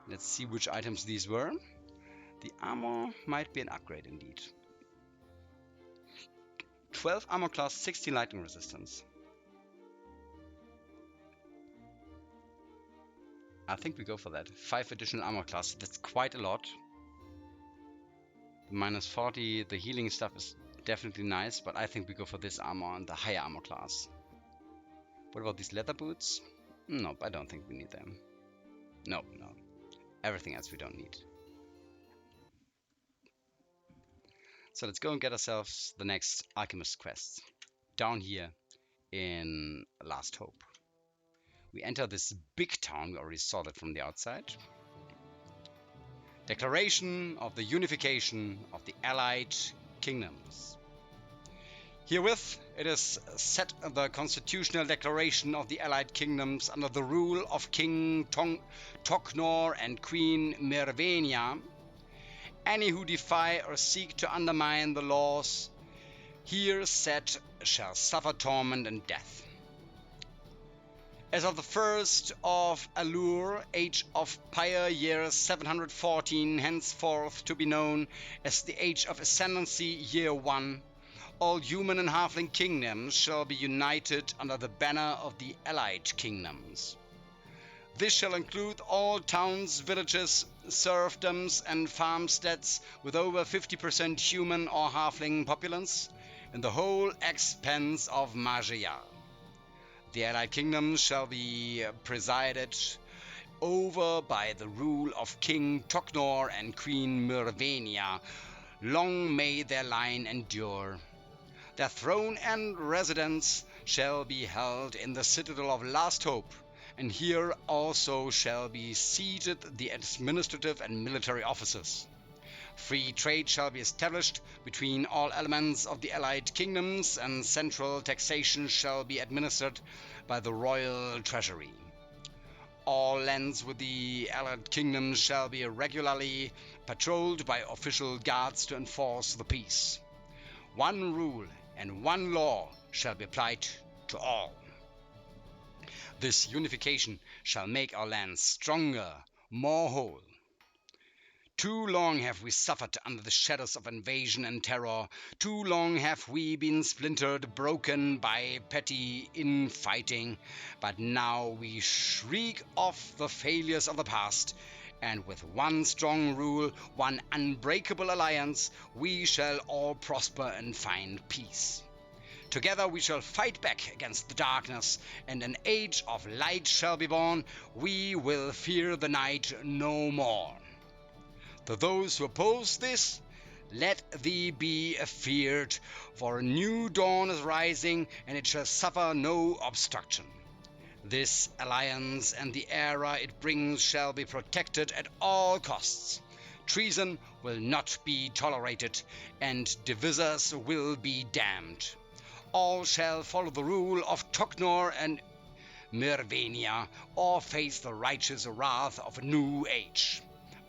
Let's see which items these were. The armor might be an upgrade indeed. 12 armor class, 16 lightning resistance. I think we go for that. 5 additional armor class, that's quite a lot. The minus 40, the healing stuff is definitely nice, but I think we go for this armor and the higher armor class. What about these leather boots? Nope, I don't think we need them. No. Everything else we don't need. So let's go and get ourselves the next Alchemist Quest. Down here in Last Hope. We enter this big town. We already saw that from the outside. Declaration of the Unification of the Allied Kingdoms. Herewith, it is set the Constitutional Declaration of the Allied Kingdoms under the rule of King Toknor and Queen Mirvania. Any who defy or seek to undermine the laws here set shall suffer torment and death. As of the 1st of Allure, age of Pyre, year 714, henceforth to be known as the Age of Ascendancy, year 1, all human and halfling kingdoms shall be united under the banner of the Allied Kingdoms. This shall include all towns, villages, serfdoms, and farmsteads with over 50% human or halfling populace in the whole expanse of Majayal. The Allied Kingdoms shall be presided over by the rule of King Toknor and Queen Mirvania. Long may their line endure. Their throne and residence shall be held in the citadel of Last Hope, and here also shall be seated the administrative and military officers. Free trade shall be established between all elements of the Allied Kingdoms, and central taxation shall be administered by the royal treasury. All lands with the Allied Kingdoms shall be regularly patrolled by official guards to enforce the peace. One rule and one law shall be applied to all. This unification shall make our lands stronger, more whole. Too long have we suffered under the shadows of invasion and terror. Too long have we been splintered, broken by petty infighting. But now we shriek off the failures of the past, and with one strong rule, one unbreakable alliance, we shall all prosper and find peace. Together we shall fight back against the darkness, and an age of light shall be born. We will fear the night no more. To those who oppose this, let thee be afeared, for a new dawn is rising, and it shall suffer no obstruction. This alliance and the era it brings shall be protected at all costs. Treason will not be tolerated, and divisors will be damned. All shall follow the rule of Toknor and Mervania, or face the righteous wrath of a new age.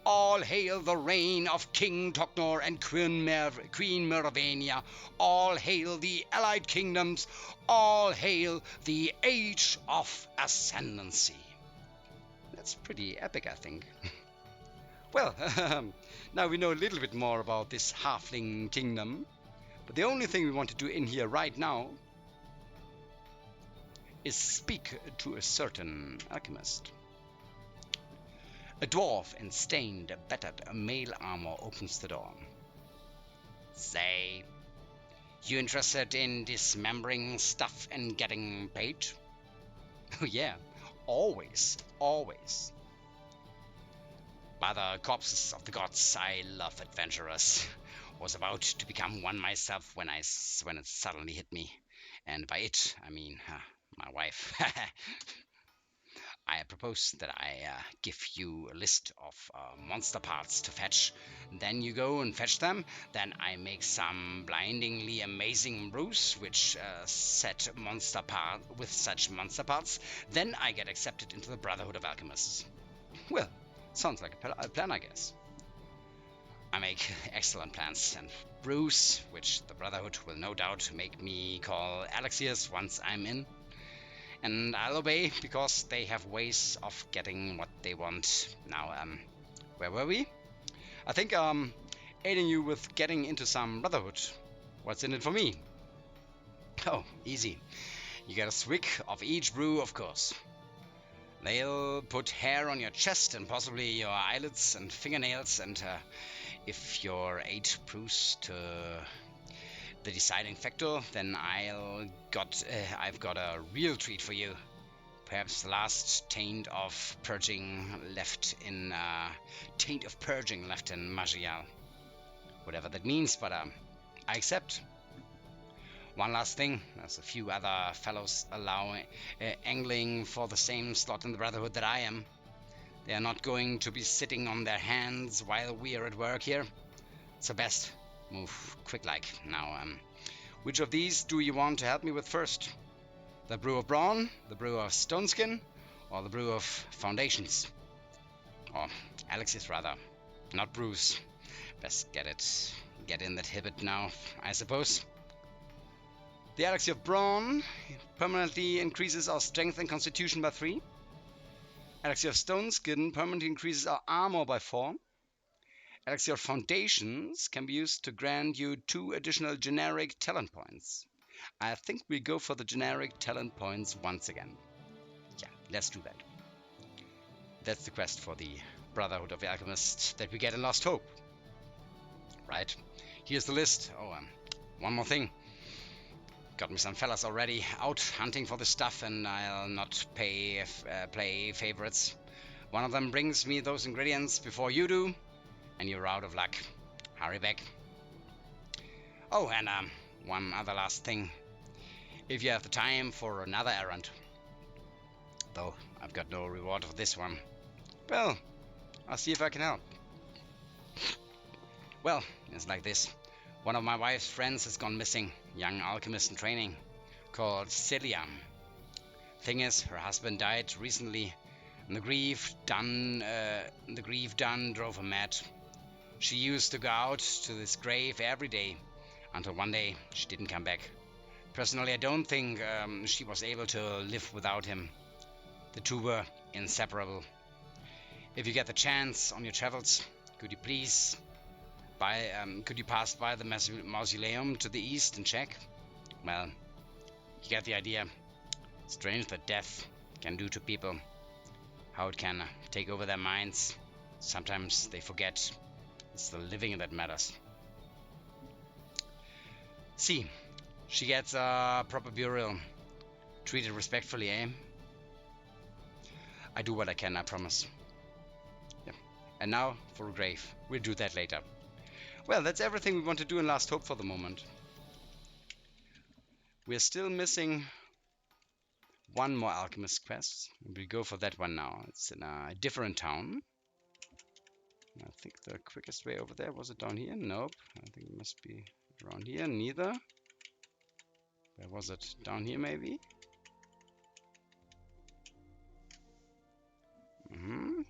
All hail the reign of King Toknor and Queen Mervania. All hail the allied kingdoms. All hail the age of ascendancy. That's pretty epic, I think. Well, now we know a little bit more about this Halfling kingdom. But the only thing we want to do in here right now is speak to a certain alchemist. A dwarf in stained, battered mail armor opens the door. Say, you interested in dismembering stuff and getting paid? Oh yeah, always, always. By the corpses of the gods, I love adventurers. Was about to become one myself when it suddenly hit me. And by it, I mean my wife. I propose that I give you a list of monster parts to fetch. Then you go and fetch them. Then I make some blindingly amazing brews which with such monster parts. Then I get accepted into the Brotherhood of Alchemists. Well, sounds like a plan, I guess. I make excellent plans and brews, which the Brotherhood will no doubt make me call elixirs once I'm in. And I'll obey, because they have ways of getting what they want. Now, where were we? I think, aiding you with getting into some Brotherhood. What's in it for me? Oh, easy. You get a swig of each brew, of course. They'll put hair on your chest and possibly your eyelids and fingernails, and if your 8 proves to the deciding factor, then I've got a real treat for you. Perhaps the last taint of purging left in Magial. Whatever that means, but I accept. One last thing, there's a few other fellows angling for the same slot in the Brotherhood that I am. They are not going to be sitting on their hands while we are at work here. So best move quick like. Now, which of these do you want to help me with first? The brew of brawn, the brew of stoneskin, or the brew of foundations? Or elixirs rather, not brews. Best get in that habit now, I suppose. The elixir of brawn permanently increases our strength and constitution by 3. Elixir of stoneskin permanently increases our armor by 4. Elixir of foundations can be used to grant you 2 additional generic talent points. I think we go for the generic talent points once again. Yeah, let's do that. That's the quest for the Brotherhood of the Alchemists that we get in Lost Hope. Right, here's the list. Oh, one more thing. Got me some fellas already out hunting for this stuff, and I'll not play favorites. One of them brings me those ingredients before you do, and you're out of luck. Hurry back. Oh, and one other last thing. If you have the time for another errand, though I've got no reward for this one, well, I'll see if I can help. Well, it's like this. One of my wife's friends has gone missing, young alchemist in training, called Celia. Thing is, her husband died recently, and the grief done drove her mad. She used to go out to this grave every day, until one day she didn't come back. Personally, I don't think she was able to live without him. The two were inseparable. If you get the chance on your travels, Could you please could you pass by the mausoleum to the east and check? Well, you get the idea. Strange that death can do to people. How it can take over their minds. Sometimes they forget it's the living that matters. See, she gets a proper burial. Treated respectfully, eh? I do what I can, I promise. Yep. And now for a grave. We'll do that later. Well, that's everything we want to do in Last Hope for the moment. We're still missing one more Alchemist Quest. We'll go for that one now. It's in a different town. I think the quickest way over there, was it down here? Nope. I think it must be around here. Neither. Where was it? Down here maybe?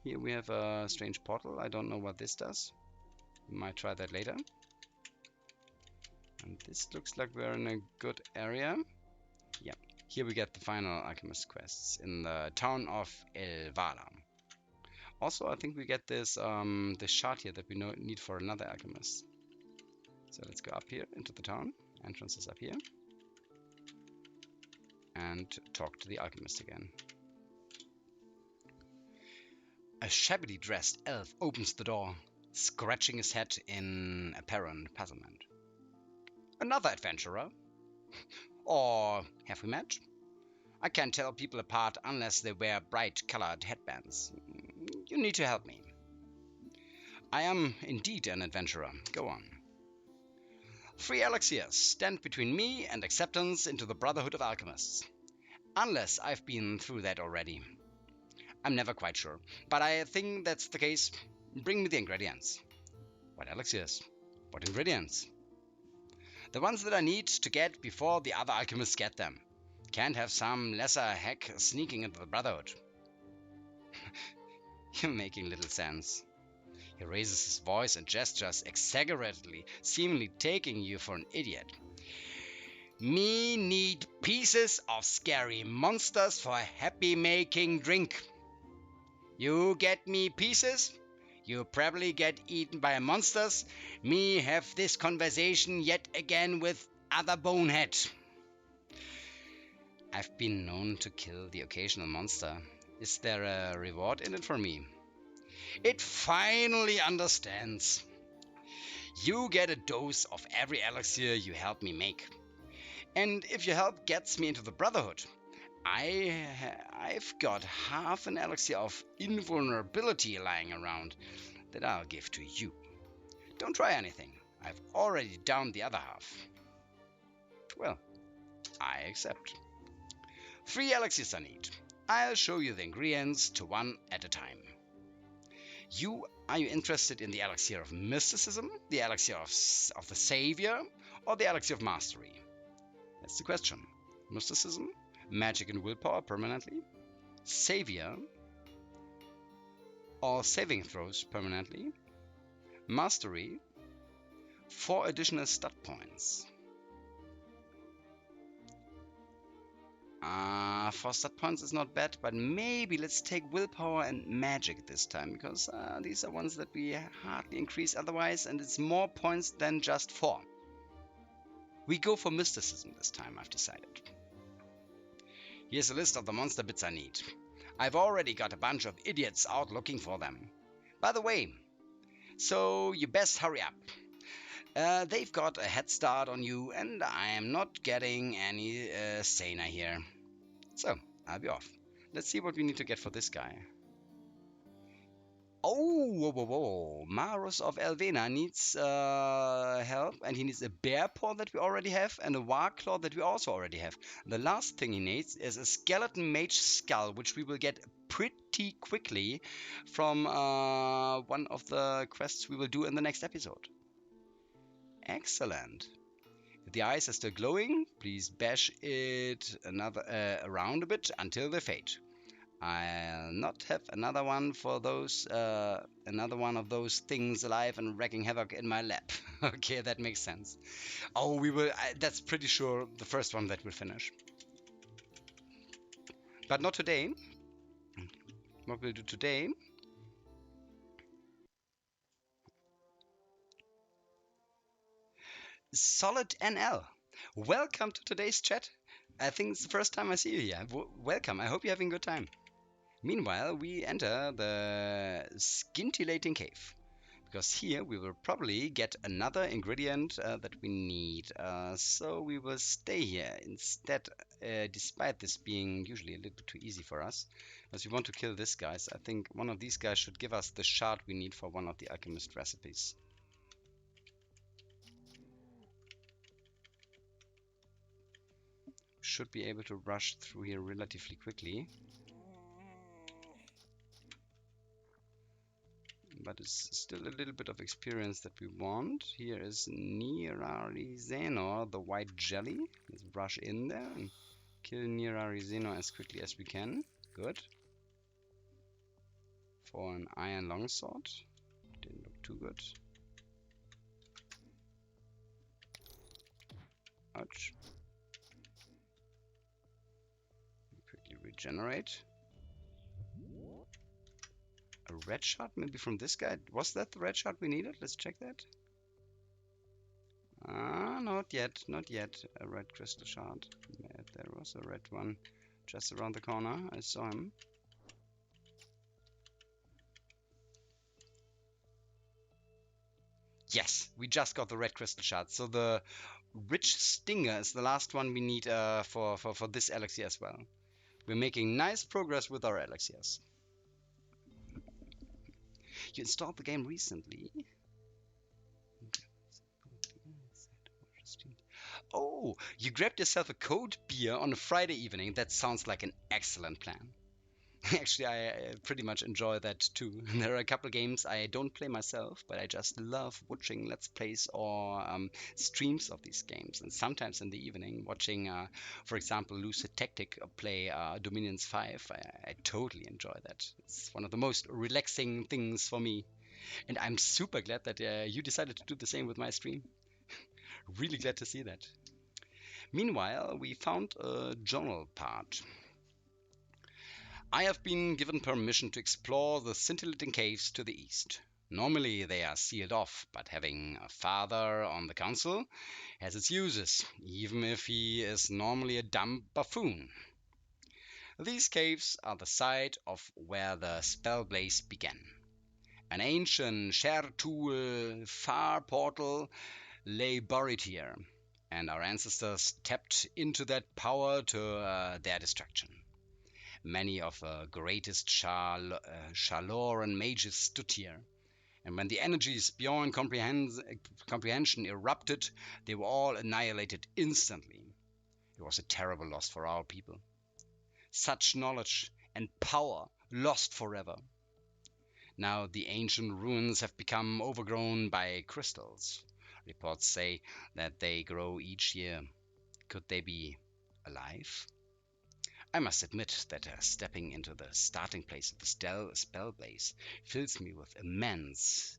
Here we have a strange portal. I don't know what this does. We might try that later. And this looks like we're in a good area. Yeah, here we get the final Alchemist quests in the town of El Vala. Also, I think we get this this shard here that we need for another alchemist. So let's go up here into the town. Entrance is up here. And talk to the alchemist again. A shabbily dressed elf opens the door, scratching his head in apparent puzzlement. Another adventurer? Or have we met? I can't tell people apart unless they wear bright-colored headbands. You need to help me. I am indeed an adventurer. Go on. 3 elixirs stand between me and acceptance into the Brotherhood of Alchemists. Unless I've been through that already. I'm never quite sure, but I think that's the case. Bring me the ingredients. What elixirs? What ingredients? The ones that I need to get before the other alchemists get them. Can't have some lesser hack sneaking into the Brotherhood. You're making little sense. He raises his voice and gestures exaggeratedly, seemingly taking you for an idiot. Me need pieces of scary monsters for a happy-making drink. You get me pieces? You probably get eaten by monsters. Me have this conversation yet again with other bonehead. I've been known to kill the occasional monster. Is there a reward in it for me? It finally understands. You get a dose of every elixir you help me make. And if your help gets me into the Brotherhood, I've got half an elixir of invulnerability lying around that I'll give to you. Don't try anything. I've already downed the other half. Well, I accept. 3 elixirs I need. I'll show you the ingredients to one at a time. Are you interested in the elixir of mysticism, the elixir of the savior, or the elixir of mastery? That's the question. Mysticism, magic and willpower permanently, savior, or saving throws permanently, mastery, 4 additional stat points. 4 stat points is not bad, but maybe let's take willpower and magic this time, because these are ones that we hardly increase otherwise, and it's more points than just 4. We go for mysticism this time, I've decided. Here's a list of the monster bits I need. I've already got a bunch of idiots out looking for them. By the way, so you best hurry up. They've got a head start on you, and I am not getting any saner here. So, I'll be off. Let's see what we need to get for this guy. Oh, whoa. Maros of Elvena needs help, and he needs a bear paw that we already have, and a war claw that we also already have. The last thing he needs is a skeleton mage skull, which we will get pretty quickly from one of the quests we will do in the next episode. Excellent. If the eyes are still glowing, please bash it around a bit until they fade. I'll not have another one of those things alive and wreaking havoc in my lap. Okay, that makes sense. Oh, we will. That's pretty sure the first one that we'll finish. But not today. What we'll do today. Solid NL. Welcome to today's chat. I think it's the first time I see you here. Welcome. I hope you're having a good time. Meanwhile, we enter the scintillating cave, because here we will probably get another ingredient that we need. So we will stay here instead, despite this being usually a little bit too easy for us, because we want to kill these guys. I think one of these guys should give us the shard we need for one of the alchemist recipes. Should be able to rush through here relatively quickly. But it's still a little bit of experience that we want. Here is Nirarizeno, the white jelly. Let's rush in there and kill Nirarizeno as quickly as we can. Good. For an iron longsword. Didn't look too good. Ouch. Quickly regenerate. A red shot maybe from this guy. Was that the red shot we needed? Let's check that. Not yet, not yet. A red crystal shard. There was a red one just around the corner. I saw him. Yes, we just got the red crystal shard. So the rich stinger is the last one we need for this elixir as well. We're making nice progress with our elixirs. You installed the game recently. Oh, you grabbed yourself a cold beer on a Friday evening. That sounds like an excellent plan. Actually, I pretty much enjoy that too. There are a couple games I don't play myself, but I just love watching Let's Plays or streams of these games. And sometimes in the evening, watching, for example, Lucid Tactic play Dominions 5, I totally enjoy that. It's one of the most relaxing things for me. And I'm super glad that you decided to do the same with my stream. Really glad to see that. Meanwhile, we found a journal part. I have been given permission to explore the scintillating caves to the east. Normally they are sealed off, but having a father on the council has its uses, even if he is normally a dumb buffoon. These caves are the site of where the spell blaze began. An ancient Sher-Tool far portal lay buried here, and our ancestors tapped into that power to their destruction. Many of the greatest Shaloran mages stood here, and when the energies beyond comprehension erupted, they were all annihilated instantly. It was a terrible loss for our people. Such knowledge and power lost forever. Now the ancient ruins have become overgrown by crystals. Reports say that they grow each year. Could they be alive? I must admit that stepping into the starting place of the spell blaze fills me with immense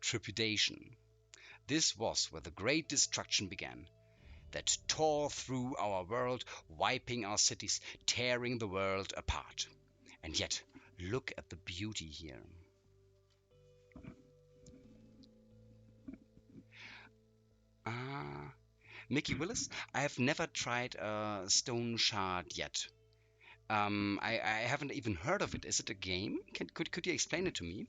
trepidation. This was where the great destruction began, that tore through our world, wiping our cities, tearing the world apart. And yet, look at the beauty here. Mickey Willis, I have never tried a stone shard yet. I haven't even heard of it. Is it a game? Could you explain it to me?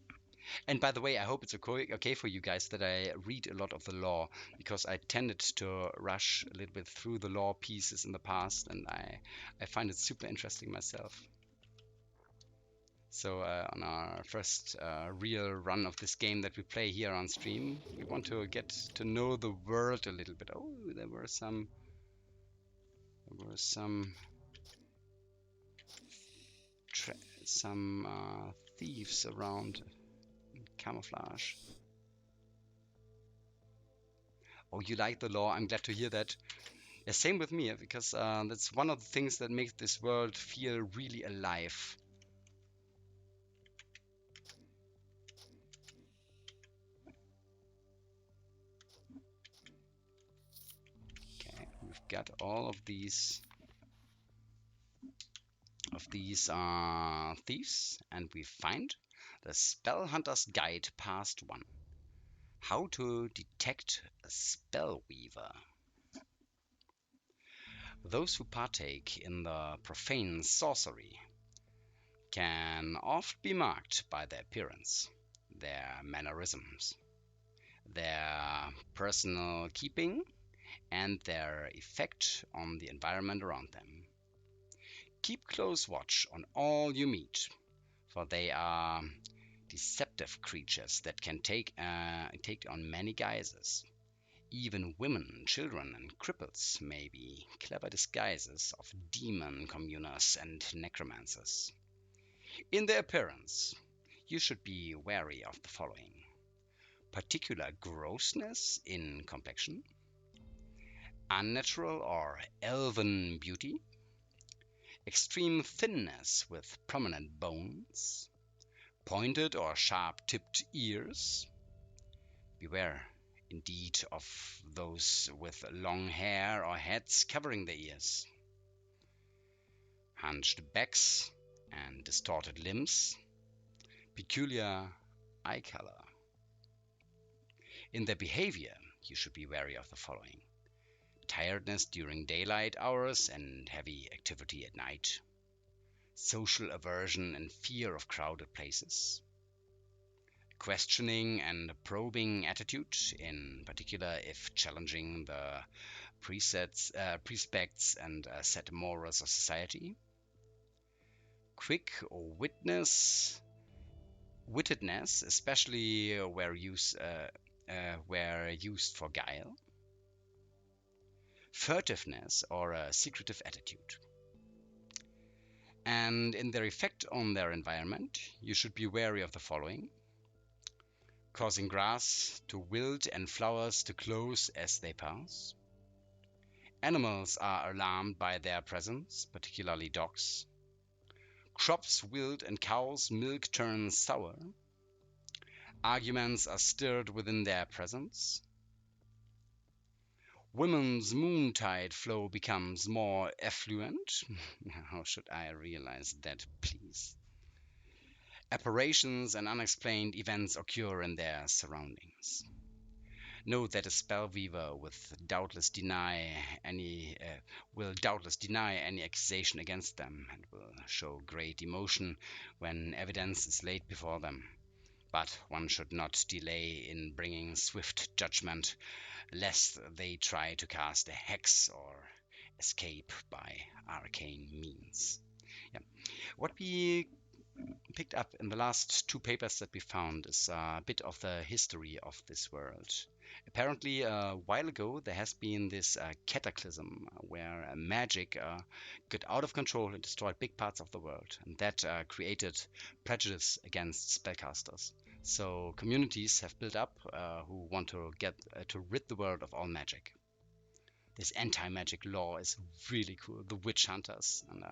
And by the way, I hope it's okay for you guys that I read a lot of the lore, because I tended to rush a little bit through the lore pieces in the past, and I find it super interesting myself. So on our first real run of this game that we play here on stream, we want to get to know the world a little bit. Oh, there were some thieves around in camouflage. Oh, you like the lore? I'm glad to hear that. Yeah, same with me, because that's one of the things that makes this world feel really alive. Okay, we've got all of these thieves, and we find the Spell Hunter's Guide Past 1. How to detect a spell weaver. Those who partake in the profane sorcery can oft be marked by their appearance, their mannerisms, their personal keeping, and their effect on the environment around them. Keep close watch on all you meet, for they are deceptive creatures that can take on many guises. Even women, children, and cripples may be clever disguises of demon communers and necromancers. In their appearance, you should be wary of the following: particular grossness in complexion, unnatural or elven beauty, extreme thinness with prominent bones, pointed or sharp-tipped ears. Beware, indeed, of those with long hair or heads covering the ears, hunched backs and distorted limbs, peculiar eye color. In their behavior, you should be wary of the following: tiredness during daylight hours and heavy activity at night, social aversion and fear of crowded places, questioning and probing attitude, in particular if challenging the precepts and set morals of society, quick wittedness, especially where used for guile, furtiveness or a secretive attitude. And in their effect on their environment, you should be wary of the following: causing grass to wilt and flowers to close as they pass. Animals are alarmed by their presence, particularly dogs. Crops wilt and cows' milk turns sour. Arguments are stirred within their presence. Women's moontide flow becomes more affluent. How should I realize that, please? Apparitions and unexplained events occur in their surroundings. Note that a spellweaver will doubtless deny any accusation against them, and will show great emotion when evidence is laid before them. But one should not delay in bringing swift judgment, lest they try to cast a hex or escape by arcane means. Yeah. What we picked up in the last two papers that we found is a bit of the history of this world. Apparently, a while ago, there has been this cataclysm where magic got out of control and destroyed big parts of the world, and that created prejudice against spellcasters. So communities have built up who want to get to rid the world of all magic. This anti-magic law is really cool. The witch hunters, and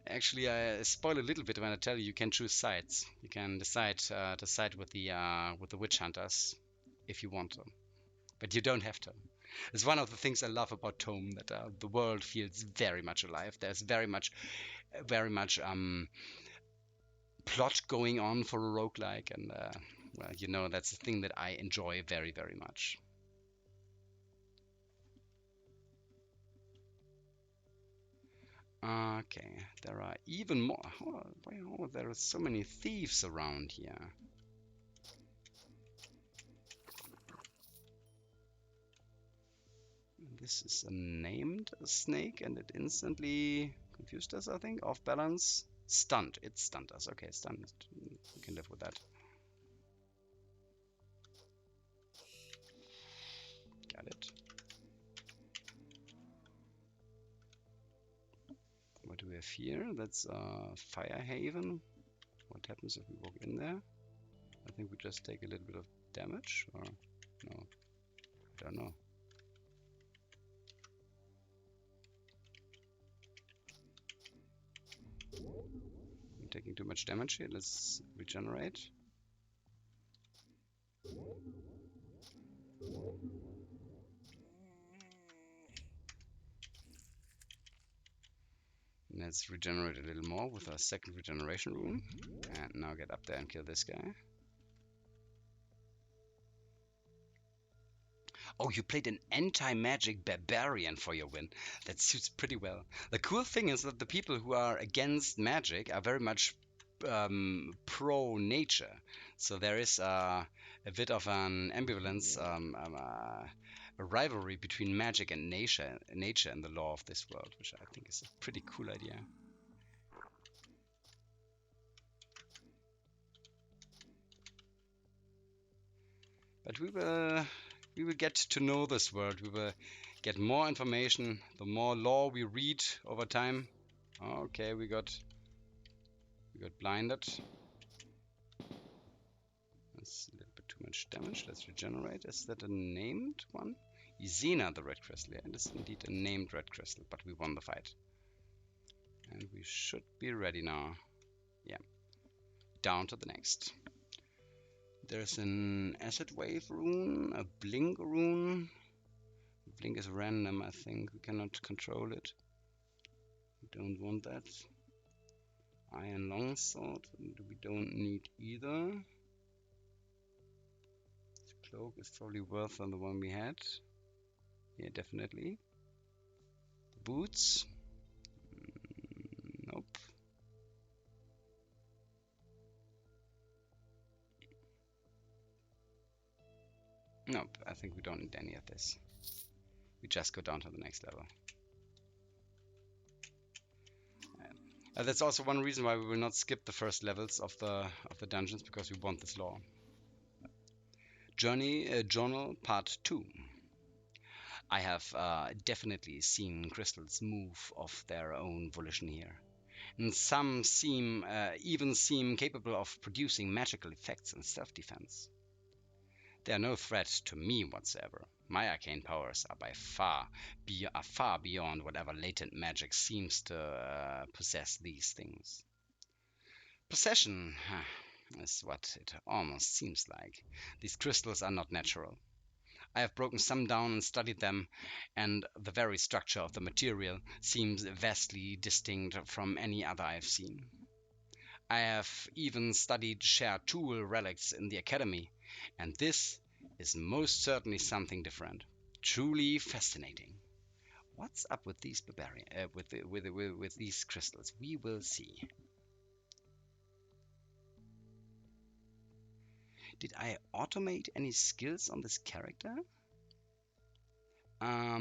actually, I spoil a little bit when I tell you can choose sides. You can decide to side with the witch hunters if you want to, but you don't have to. It's one of the things I love about ToME, that the world feels very much alive. There's very much plot going on for a roguelike, and well, that's the thing that I enjoy very, very much. Okay, there are even more. Oh, there are so many thieves around here. This is a named snake, and it instantly confused us, I think. Off balance. Stunned. It stunned us. Okay, stunned. We can live with that. Got it. What do we have here? That's Fire Haven. What happens if we walk in there? I think we just take a little bit of damage, or no? I don't know. I'm taking too much damage here. Let's regenerate. Let's regenerate a little more with our second regeneration rune. And now get up there and kill this guy. Oh, you played an anti-magic barbarian for your win. That suits pretty well. The cool thing is that the people who are against magic are very much pro-nature. So there is a bit of an ambivalence, a rivalry between magic and nature in the law of this world, which I think is a pretty cool idea. But we will get to know this world. We will get more information. The more lore we read over time. Okay, we got blinded. That's a little bit too much damage. Let's regenerate. Is that a named one? Izena, the red crystal. Yeah, it is indeed a named red crystal, but we won the fight. And we should be ready now. Yeah. Down to the next. There's an acid wave rune, a blink rune. Blink is random, I think. We cannot control it. We don't want that. Iron longsword, we don't need either. This cloak is probably worse than the one we had. Yeah, definitely. The boots. Nope. Nope, I think we don't need any of this. We just go down to the next level. That's also one reason why we will not skip the first levels of the dungeons, because we want this lore. Journal Part 2. I have definitely seen crystals move of their own volition here. And some even seem capable of producing magical effects in self-defense. They are no threat to me whatsoever. My arcane powers are far beyond whatever latent magic seems to possess these things. Possession is what it almost seems like. These crystals are not natural. I have broken some down and studied them, and the very structure of the material seems vastly distinct from any other I've seen. I have even studied shared tool relics in the academy, and this is most certainly something different. Truly fascinating. What's up with these with these crystals? We will see. Did I automate any skills on this character? How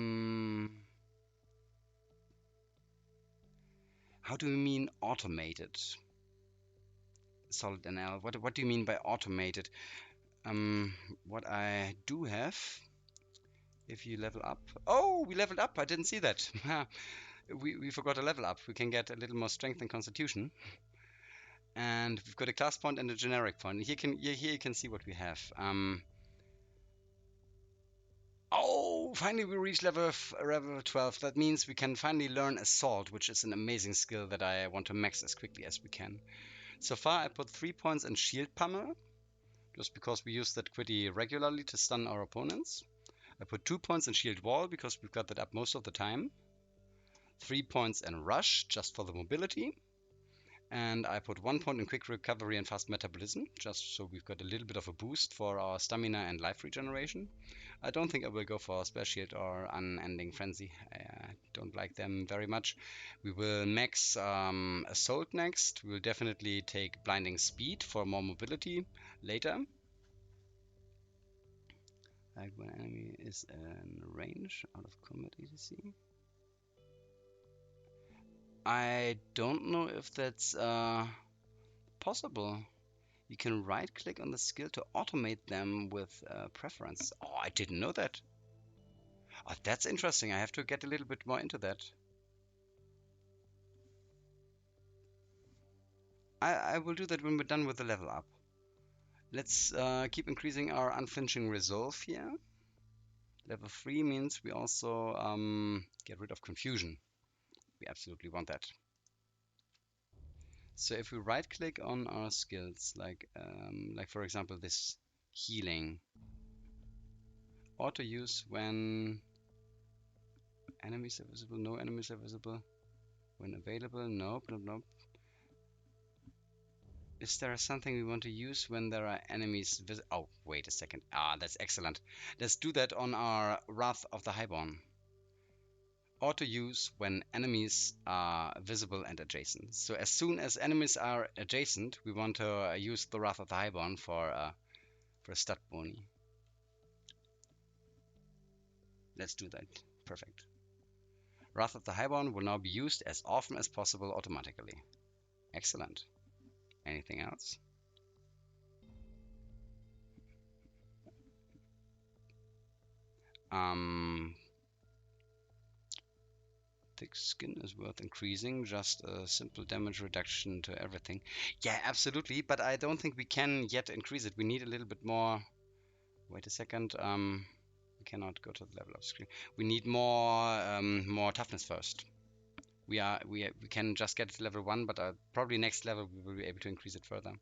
do you mean automated? Solid NL. What do you mean by automated? What I do have, if you level up. Oh, we leveled up. I didn't see that. we forgot to level up. We can get a little more strength and constitution. And we've got a class point and a generic point. Here you can see what we have. Oh, finally we reached level 12. That means we can finally learn Assault, which is an amazing skill that I want to max as quickly as we can. So far I put 3 points in Shield Pummel, just because we use that pretty regularly to stun our opponents. I put 2 points in Shield Wall, because we've got that up most of the time. 3 points in Rush, just for the mobility. And I put 1 point in Quick Recovery and Fast Metabolism, just so we've got a little bit of a boost for our stamina and life regeneration. I don't think I will go for Spare Shield or Unending Frenzy. I don't like them very much. We will max Assault next. We will definitely take Blinding Speed for more mobility later. Like when an enemy is in range out of combat etc. I don't know if that's possible. You can right click on the skill to automate them with preference. Oh, I didn't know that. Oh, that's interesting. I have to get a little bit more into that. I will do that when we're done with the level up. Let's keep increasing our unflinching resolve here. Level 3 means we also get rid of confusion. We absolutely want that. So if we right click on our skills, like for example this healing, auto use when enemies are visible, no enemies are visible, when available, nope. Is there something we want to use when there are enemies oh, wait a second. Ah, that's excellent. Let's do that on our Wrath of the Highborn. Auto use when enemies are visible and adjacent. So as soon as enemies are adjacent, we want to use the Wrath of the Highborn for a stat boni. Let's do that. Perfect. Wrath of the Highborn will now be used as often as possible automatically. Excellent. Anything else? Thick skin is worth increasing, just a simple damage reduction to everything. Yeah, absolutely, but I don't think we can yet increase it. We need a little bit more. Wait a second. We cannot go to the level of screen. We need more toughness first. We can just get it to level 1, but probably next level we will be able to increase it further.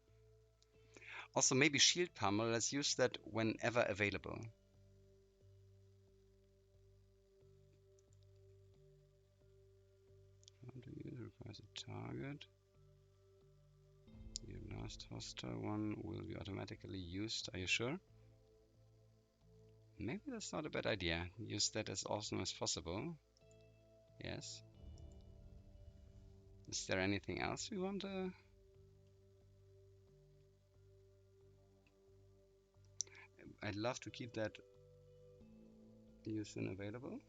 Also, maybe shield pummel. Let's use that whenever available. How to use requires a target. Your last hoster one will be automatically used. Are you sure? Maybe that's not a bad idea. Use that as often as possible. Yes. Is there anything else we want to? I'd love to keep that used and available.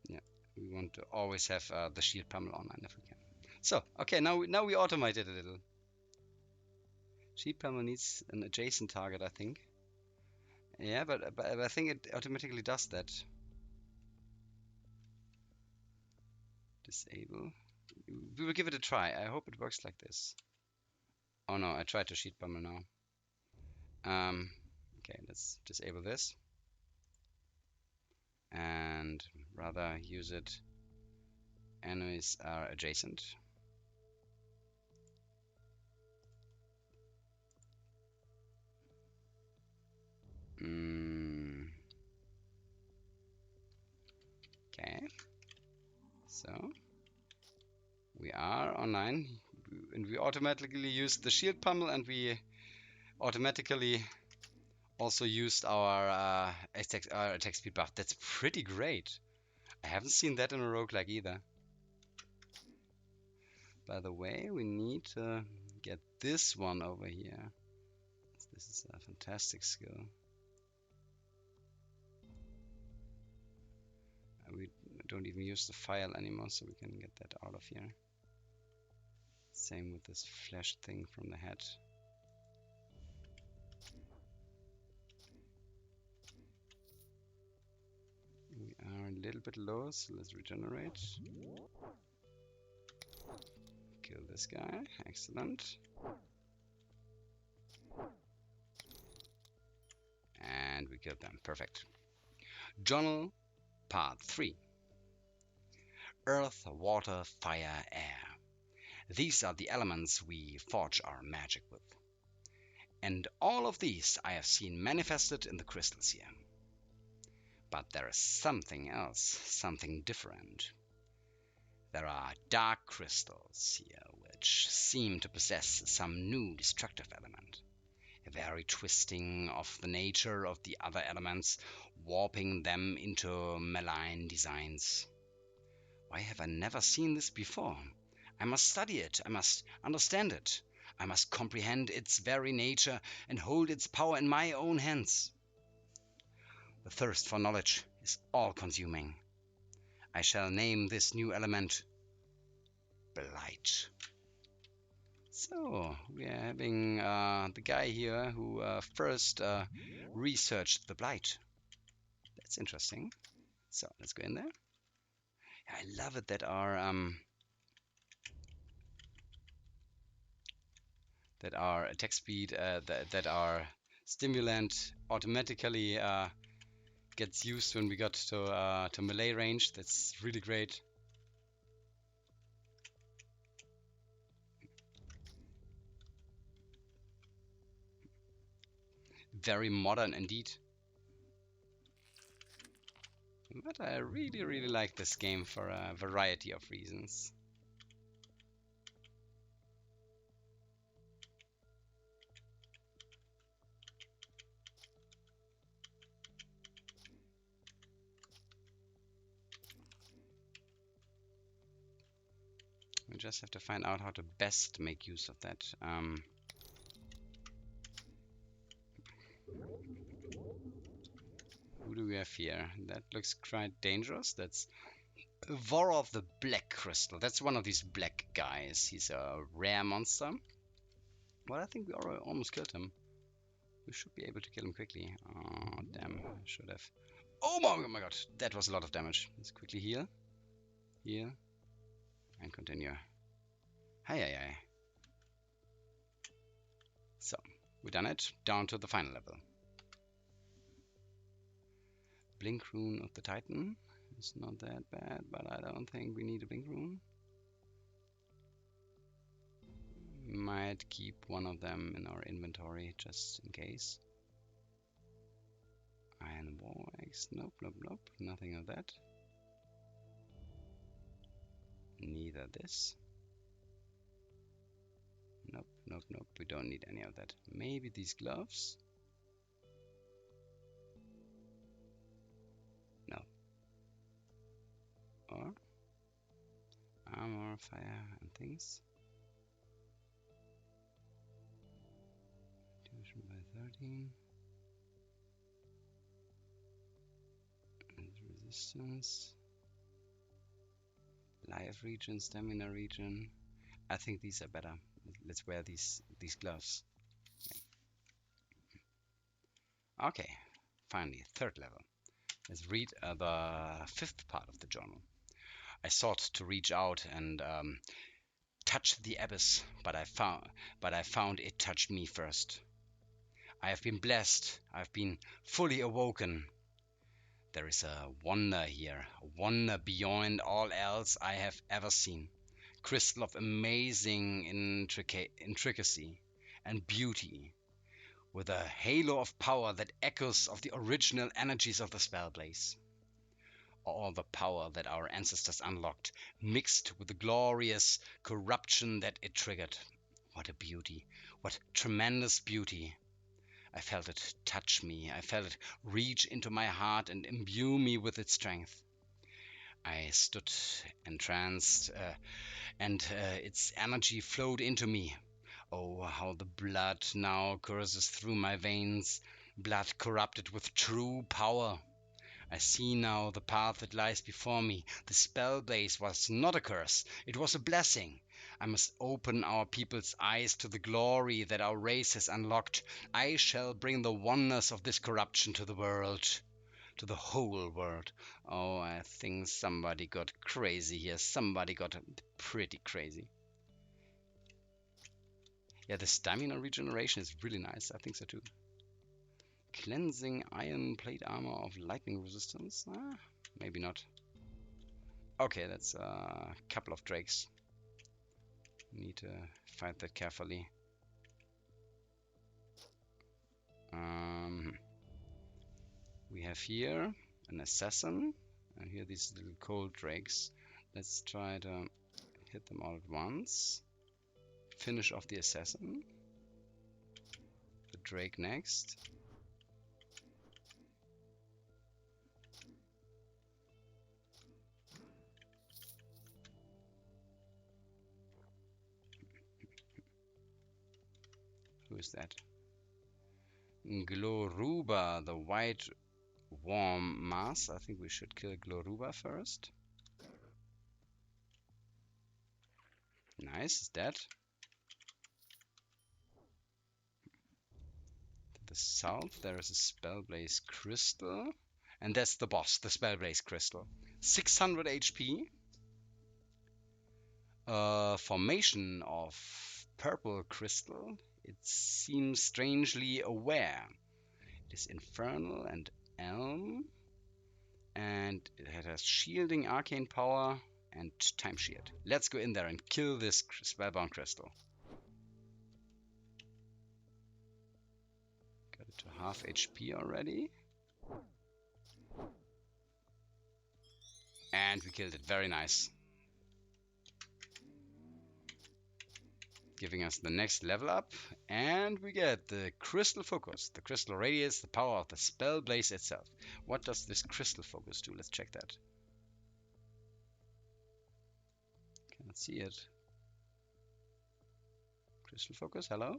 Yeah, we want to always have the shield pummel online if we can. So, okay, now we automate it a little. Shield pummel needs an adjacent target, I think. Yeah, but I think it automatically does that. Disable. We will give it a try. I hope it works like this. Oh no, I tried to shield pummel now. Okay, let's disable this. And rather use it enemies are adjacent. Okay, so we are online and we automatically used the shield pummel and we automatically also used our attack speed buff. That's pretty great. I haven't seen that in a roguelike either. By the way, we need to get this one over here. This is a fantastic skill. We don't even use the file anymore, so we can get that out of here. Same with this flash thing from the head. We are a little bit low, so let's regenerate. Kill this guy. Excellent. And we killed them. Perfect. Journal Part 3. Earth, water, fire, air. These are the elements we forge our magic with. And all of these I have seen manifested in the crystals here. But there is something else, something different. There are dark crystals here which seem to possess some new destructive element. A very twisting of the nature of the other elements, warping them into malign designs. Why have I never seen this before? I must study it, I must understand it, I must comprehend its very nature and hold its power in my own hands. The thirst for knowledge is all-consuming. I shall name this new element Blight. So, we are having the guy here who first researched the Blight. That's interesting. So, let's go in there. I love it that our attack speed, that our stimulant automatically gets used when we got to melee range. That's really great. Very modern indeed. But I really, really like this game for a variety of reasons. We just have to find out how to best make use of that. Who do we have here? That looks quite dangerous. That's Vor of the Black Crystal. That's one of these black guys. He's a rare monster. Well, I think we almost killed him. We should be able to kill him quickly. Oh, damn. I should have. Oh my god. That was a lot of damage. Let's quickly heal. Heal. And continue. Hi. So, we done it. Down to the final level. Blink Rune of the Titan. It's not that bad, but I don't think we need a Blink Rune. Might keep one of them in our inventory just in case. Iron War Axe. Nope. Nothing of that. Neither this. Nope. We don't need any of that. Maybe these gloves? No. Or armor, fire, and things. Division by 13. And resistance. Life regen, stamina regen. I think these are better. Let's wear these gloves. Okay, finally, third level. Let's read the fifth part of the journal. I sought to reach out and touch the abyss, but I found it touched me first. I have been blessed. I've been fully awoken. There is a wonder here, a wonder beyond all else I have ever seen. Crystal of amazing intricacy and beauty, with a halo of power that echoes of the original energies of the spell blaze. All the power that our ancestors unlocked, mixed with the glorious corruption that it triggered. What a beauty, what tremendous beauty. I felt it touch me, I felt it reach into my heart and imbue me with its strength. I stood entranced, and its energy flowed into me. Oh, how the blood now courses through my veins, blood corrupted with true power. I see now the path that lies before me. The spell blaze was not a curse, it was a blessing. I must open our people's eyes to the glory that our race has unlocked. I shall bring the wonders of this corruption to the world, to the whole world. Oh, I think somebody got crazy here. Somebody got pretty crazy. Yeah, the stamina regeneration is really nice. I think so too. Cleansing iron plate armor of lightning resistance? Maybe not. Okay, that's a couple of drakes. Need to fight that carefully. We have here an assassin, and here these little cold drakes. Let's try to hit them all at once. Finish off the assassin. The drake next. Who is that? Gloruba, the white warm mass. I think we should kill Gloruba first. Nice, is dead. To the south there is a Spellblaze Crystal. And that's the boss, the Spellblaze Crystal. 600 HP. Formation of purple crystal. It seems strangely aware. It is infernal and elm. And it has shielding arcane power and time shield. Let's go in there and kill this spellbound crystal. Got it to half HP already. And we killed it. Very nice. Giving us the next level up. And we get the Crystal Focus. The crystal radiates the power of the spell blaze itself. What does this Crystal Focus do? Let's check that. Cannot see it. Crystal Focus, hello?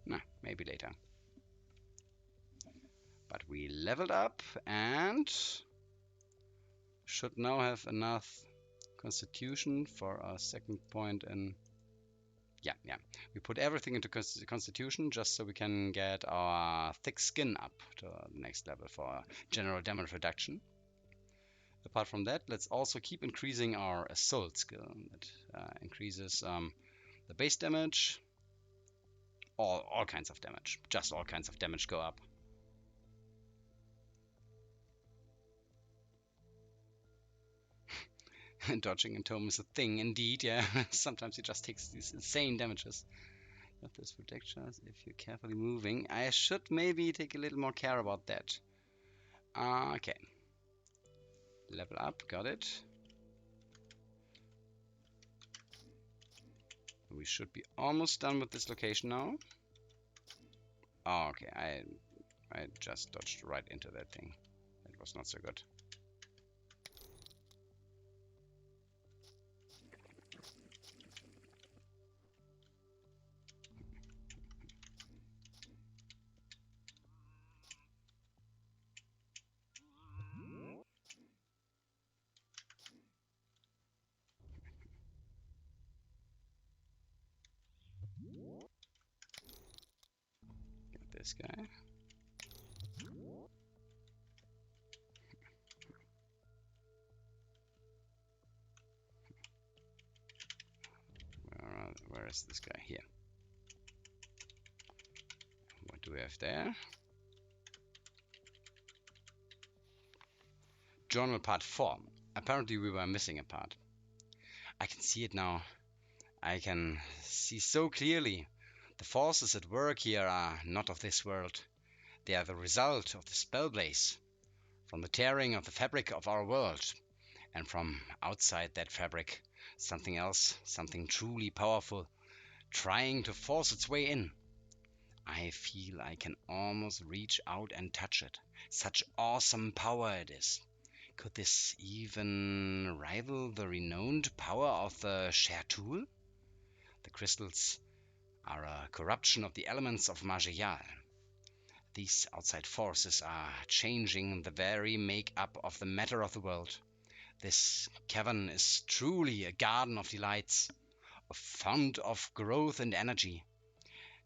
Nah, maybe later. But we leveled up and should now have enough Constitution for our second point. And yeah, we put everything into Constitution just so we can get our thick skin up to the next level for general damage reduction. Apart from that, let's also keep increasing our assault skill. That increases the base damage, all kinds of damage, just all kinds of damage go up. Dodging in ToME is a thing indeed, yeah. Sometimes he just takes these insane damages. Not this protections if you're carefully moving. I should maybe take a little more care about that. Okay. Level up, got it. We should be almost done with this location now. Oh, okay, I just dodged right into that thing. That was not so good. Got this guy. Where is this guy? Here. What do we have there? Journal part 4. Apparently we were missing a part. I can see it now. I can see so clearly. The forces at work here are not of this world. They are the result of the spell blaze, from the tearing of the fabric of our world, and from outside that fabric, something else, something truly powerful, trying to force its way in. I feel I can almost reach out and touch it. Such awesome power it is. Could this even rival the renowned power of the Share Tool? The crystals are a corruption of the elements of Majeyal. These outside forces are changing the very make-up of the matter of the world. This cavern is truly a garden of delights, a fount of growth and energy.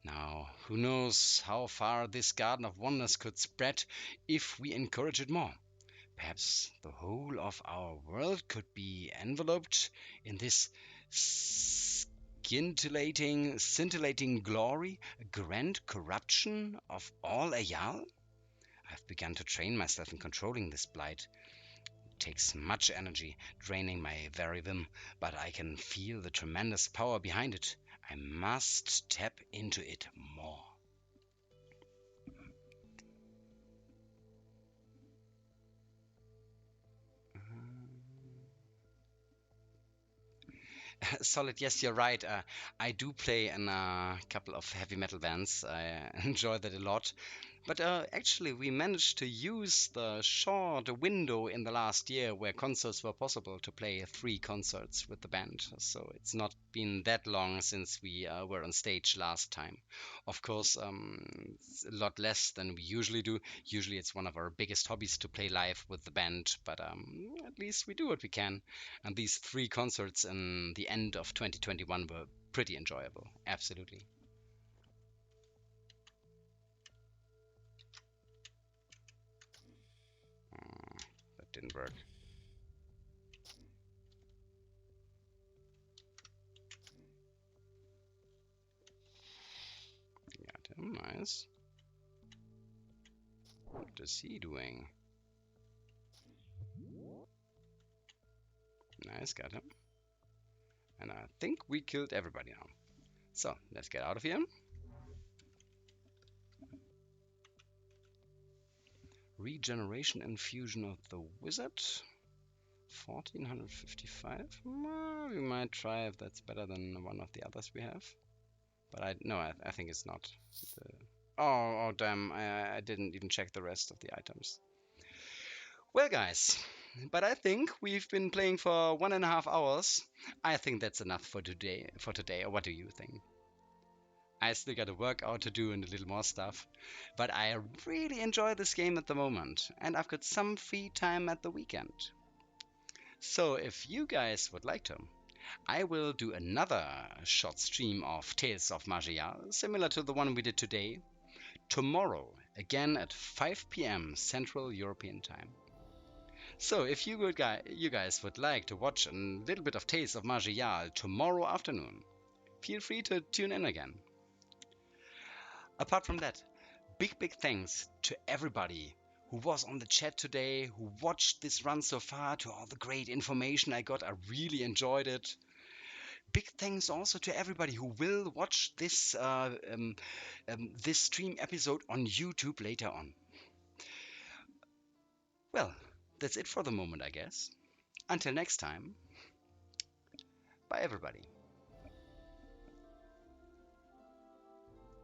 Now, who knows how far this garden of wonders could spread if we encourage it more? Perhaps the whole of our world could be enveloped in this scintillating glory, a grand corruption of all Ayal? I've begun to train myself in controlling this blight. It takes much energy, draining my very vim, but I can feel the tremendous power behind it. I must tap into it more. Solid, yes, you're right. I do play in a couple of heavy metal bands. I enjoy that a lot. But actually, we managed to use the short window in the last year where concerts were possible to play 3 concerts with the band. So it's not been that long since we were on stage last time. Of course, it's a lot less than we usually do. Usually it's one of our biggest hobbies to play live with the band, but at least we do what we can. And these 3 concerts in the end of 2021 were pretty enjoyable. Absolutely. Didn't work. Got him, nice. What is he doing? Nice, got him. And I think we killed everybody now. So, let's get out of here. Regeneration infusion of the wizard. 1455? Well, we might try if that's better than one of the others we have. But I think it's not. The... Oh, damn, I didn't even check the rest of the items. Well, guys, but I think we've been playing for 1.5 hours. I think that's enough for today. Or what do you think? I still got a workout to do and a little more stuff, but I really enjoy this game at the moment, and I've got some free time at the weekend. So if you guys would like to, I will do another short stream of Tales of Magia, similar to the one we did today, tomorrow, again at 5 p.m. Central European Time. So if you guys would like to watch a little bit of Tales of Magia tomorrow afternoon, feel free to tune in again. Apart from that, big thanks to everybody who was on the chat today, who watched this run so far, to all the great information I got. I really enjoyed it. Big thanks also to everybody who will watch this stream episode on YouTube later on. Well, that's it for the moment, I guess. Until next time, bye everybody.